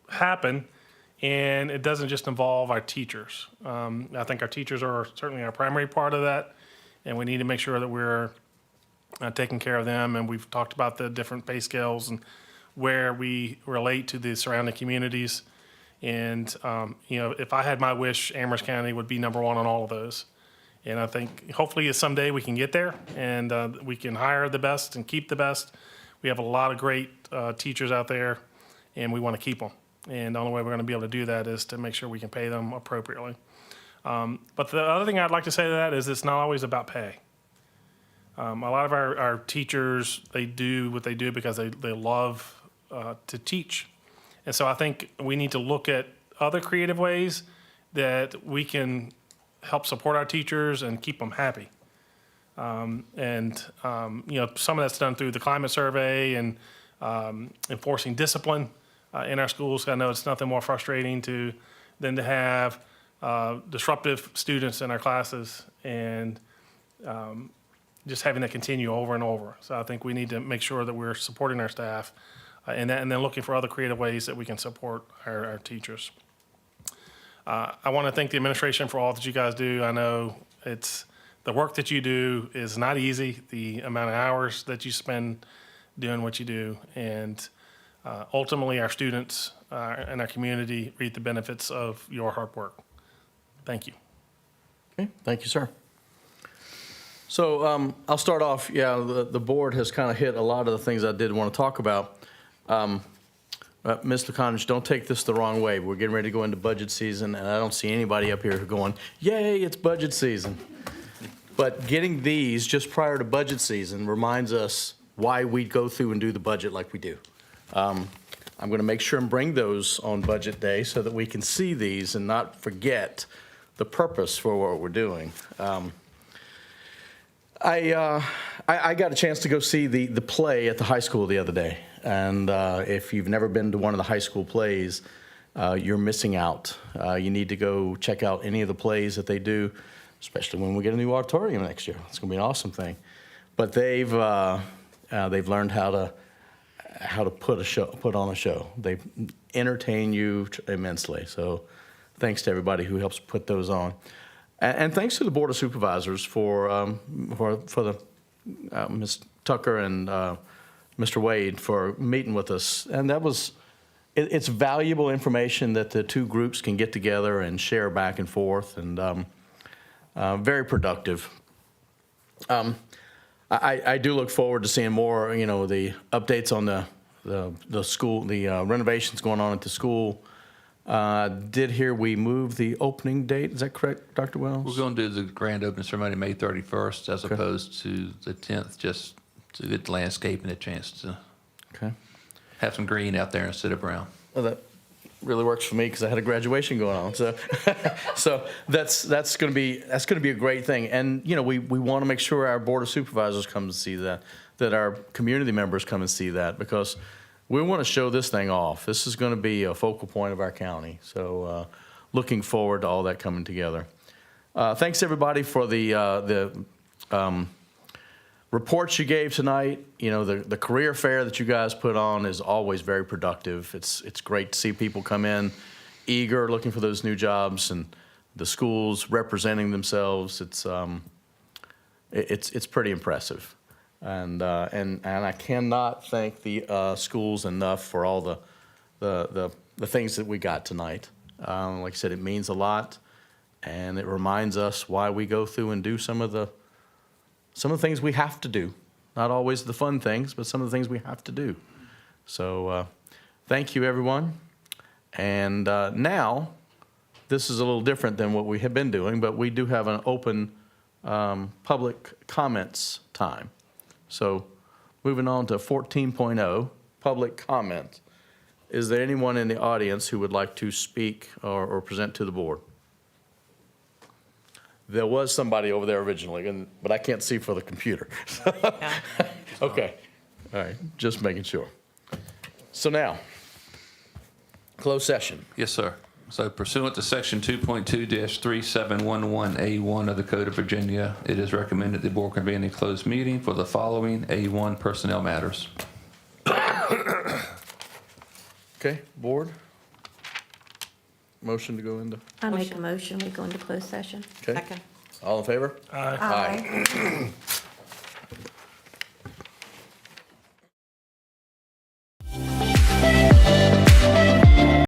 happen, and it doesn't just involve our teachers. I think our teachers are certainly our primary part of that, and we need to make sure that we're taking care of them. And we've talked about the different pay scales and where we relate to the surrounding communities. And if I had my wish, Amherst County would be number one on all of those. And I think hopefully someday we can get there, and we can hire the best and keep the best. We have a lot of great teachers out there, and we want to keep them. And the only way we're going to be able to do that is to make sure we can pay them appropriately. But the other thing I'd like to say to that is it's not always about pay. A lot of our teachers, they do what they do because they love to teach. And so I think we need to look at other creative ways that we can help support our teachers and keep them happy. Some of that's done through the climate survey and enforcing discipline in our schools. I know it's nothing more frustrating than to have disruptive students in our classes and just having that continue over and over. So I think we need to make sure that we're supporting our staff and then looking for other creative ways that we can support our teachers. I want to thank the administration for all that you guys do. I know the work that you do is not easy, the amount of hours that you spend doing what you do. And ultimately, our students and our community reap the benefits of your hard work. Thank you. Okay, thank you, sir. So I'll start off. The board has kind of hit a lot of the things I did want to talk about. Mr. Connors, don't take this the wrong way. We're getting ready to go into budget season, and I don't see anybody up here going, yay, it's budget season. But getting these just prior to budget season reminds us why we go through and do the budget like we do. I'm going to make sure and bring those on budget day so that we can see these and not forget the purpose for what we're doing. I got a chance to go see the play at the high school the other day. And if you've never been to one of the high school plays, you're missing out. You need to go check out any of the plays that they do, especially when we get a new auditorium next year. It's going to be an awesome thing. But they've learned how to put on a show. They entertain you immensely. So thanks to everybody who helps put those on. And thanks to the Board of Supervisors for the Ms. Tucker and Mr. Wade for meeting with us. And it's valuable information that the two groups can get together and share back and forth, and very productive. I do look forward to seeing more, the updates on the school, the renovations going on at the school. Did hear we moved the opening date. Is that correct, Dr. Wells? We're going to do the grand opening ceremony May 31st as opposed to the 10th, just to get the landscape and a chance to have some green out there instead of brown. Well, really works for me because I had a graduation going on. So, so that's going to be a great thing. And you know, we want to make sure our board of supervisors come to see that our community members come and see that, because we want to show this thing off. This is going to be a focal point of our county. So, looking forward to all that coming together. Thanks everybody for the reports you gave tonight. You know, the career fair that you guys put on is always very productive. It's great to see people come in eager, looking for those new jobs, and the schools representing themselves. It's pretty impressive, and I cannot thank the schools enough for all the things that we got tonight. Like I said, it means a lot, and it reminds us why we go through and do some of the things we have to do. Not always the fun things, but some of the things we have to do. So thank you, everyone. And now, this is a little different than what we have been doing, but we do have an open public comments time. So moving on to 14.0, public comment. Is there anyone in the audience who would like to speak or present to the board? There was somebody over there originally, but I can't see for the computer. Okay. All right. Just making sure. So now, closed session. Yes, sir. So pursuant to Section 2.2-3711A1 of the Code of Virginia, it is recommended the board convene a closed meeting for the following A1 personnel matters. Okay, board? Motion to go into? I make a motion, we go into closed session. Okay. Second. All in favor? Aye. Aye.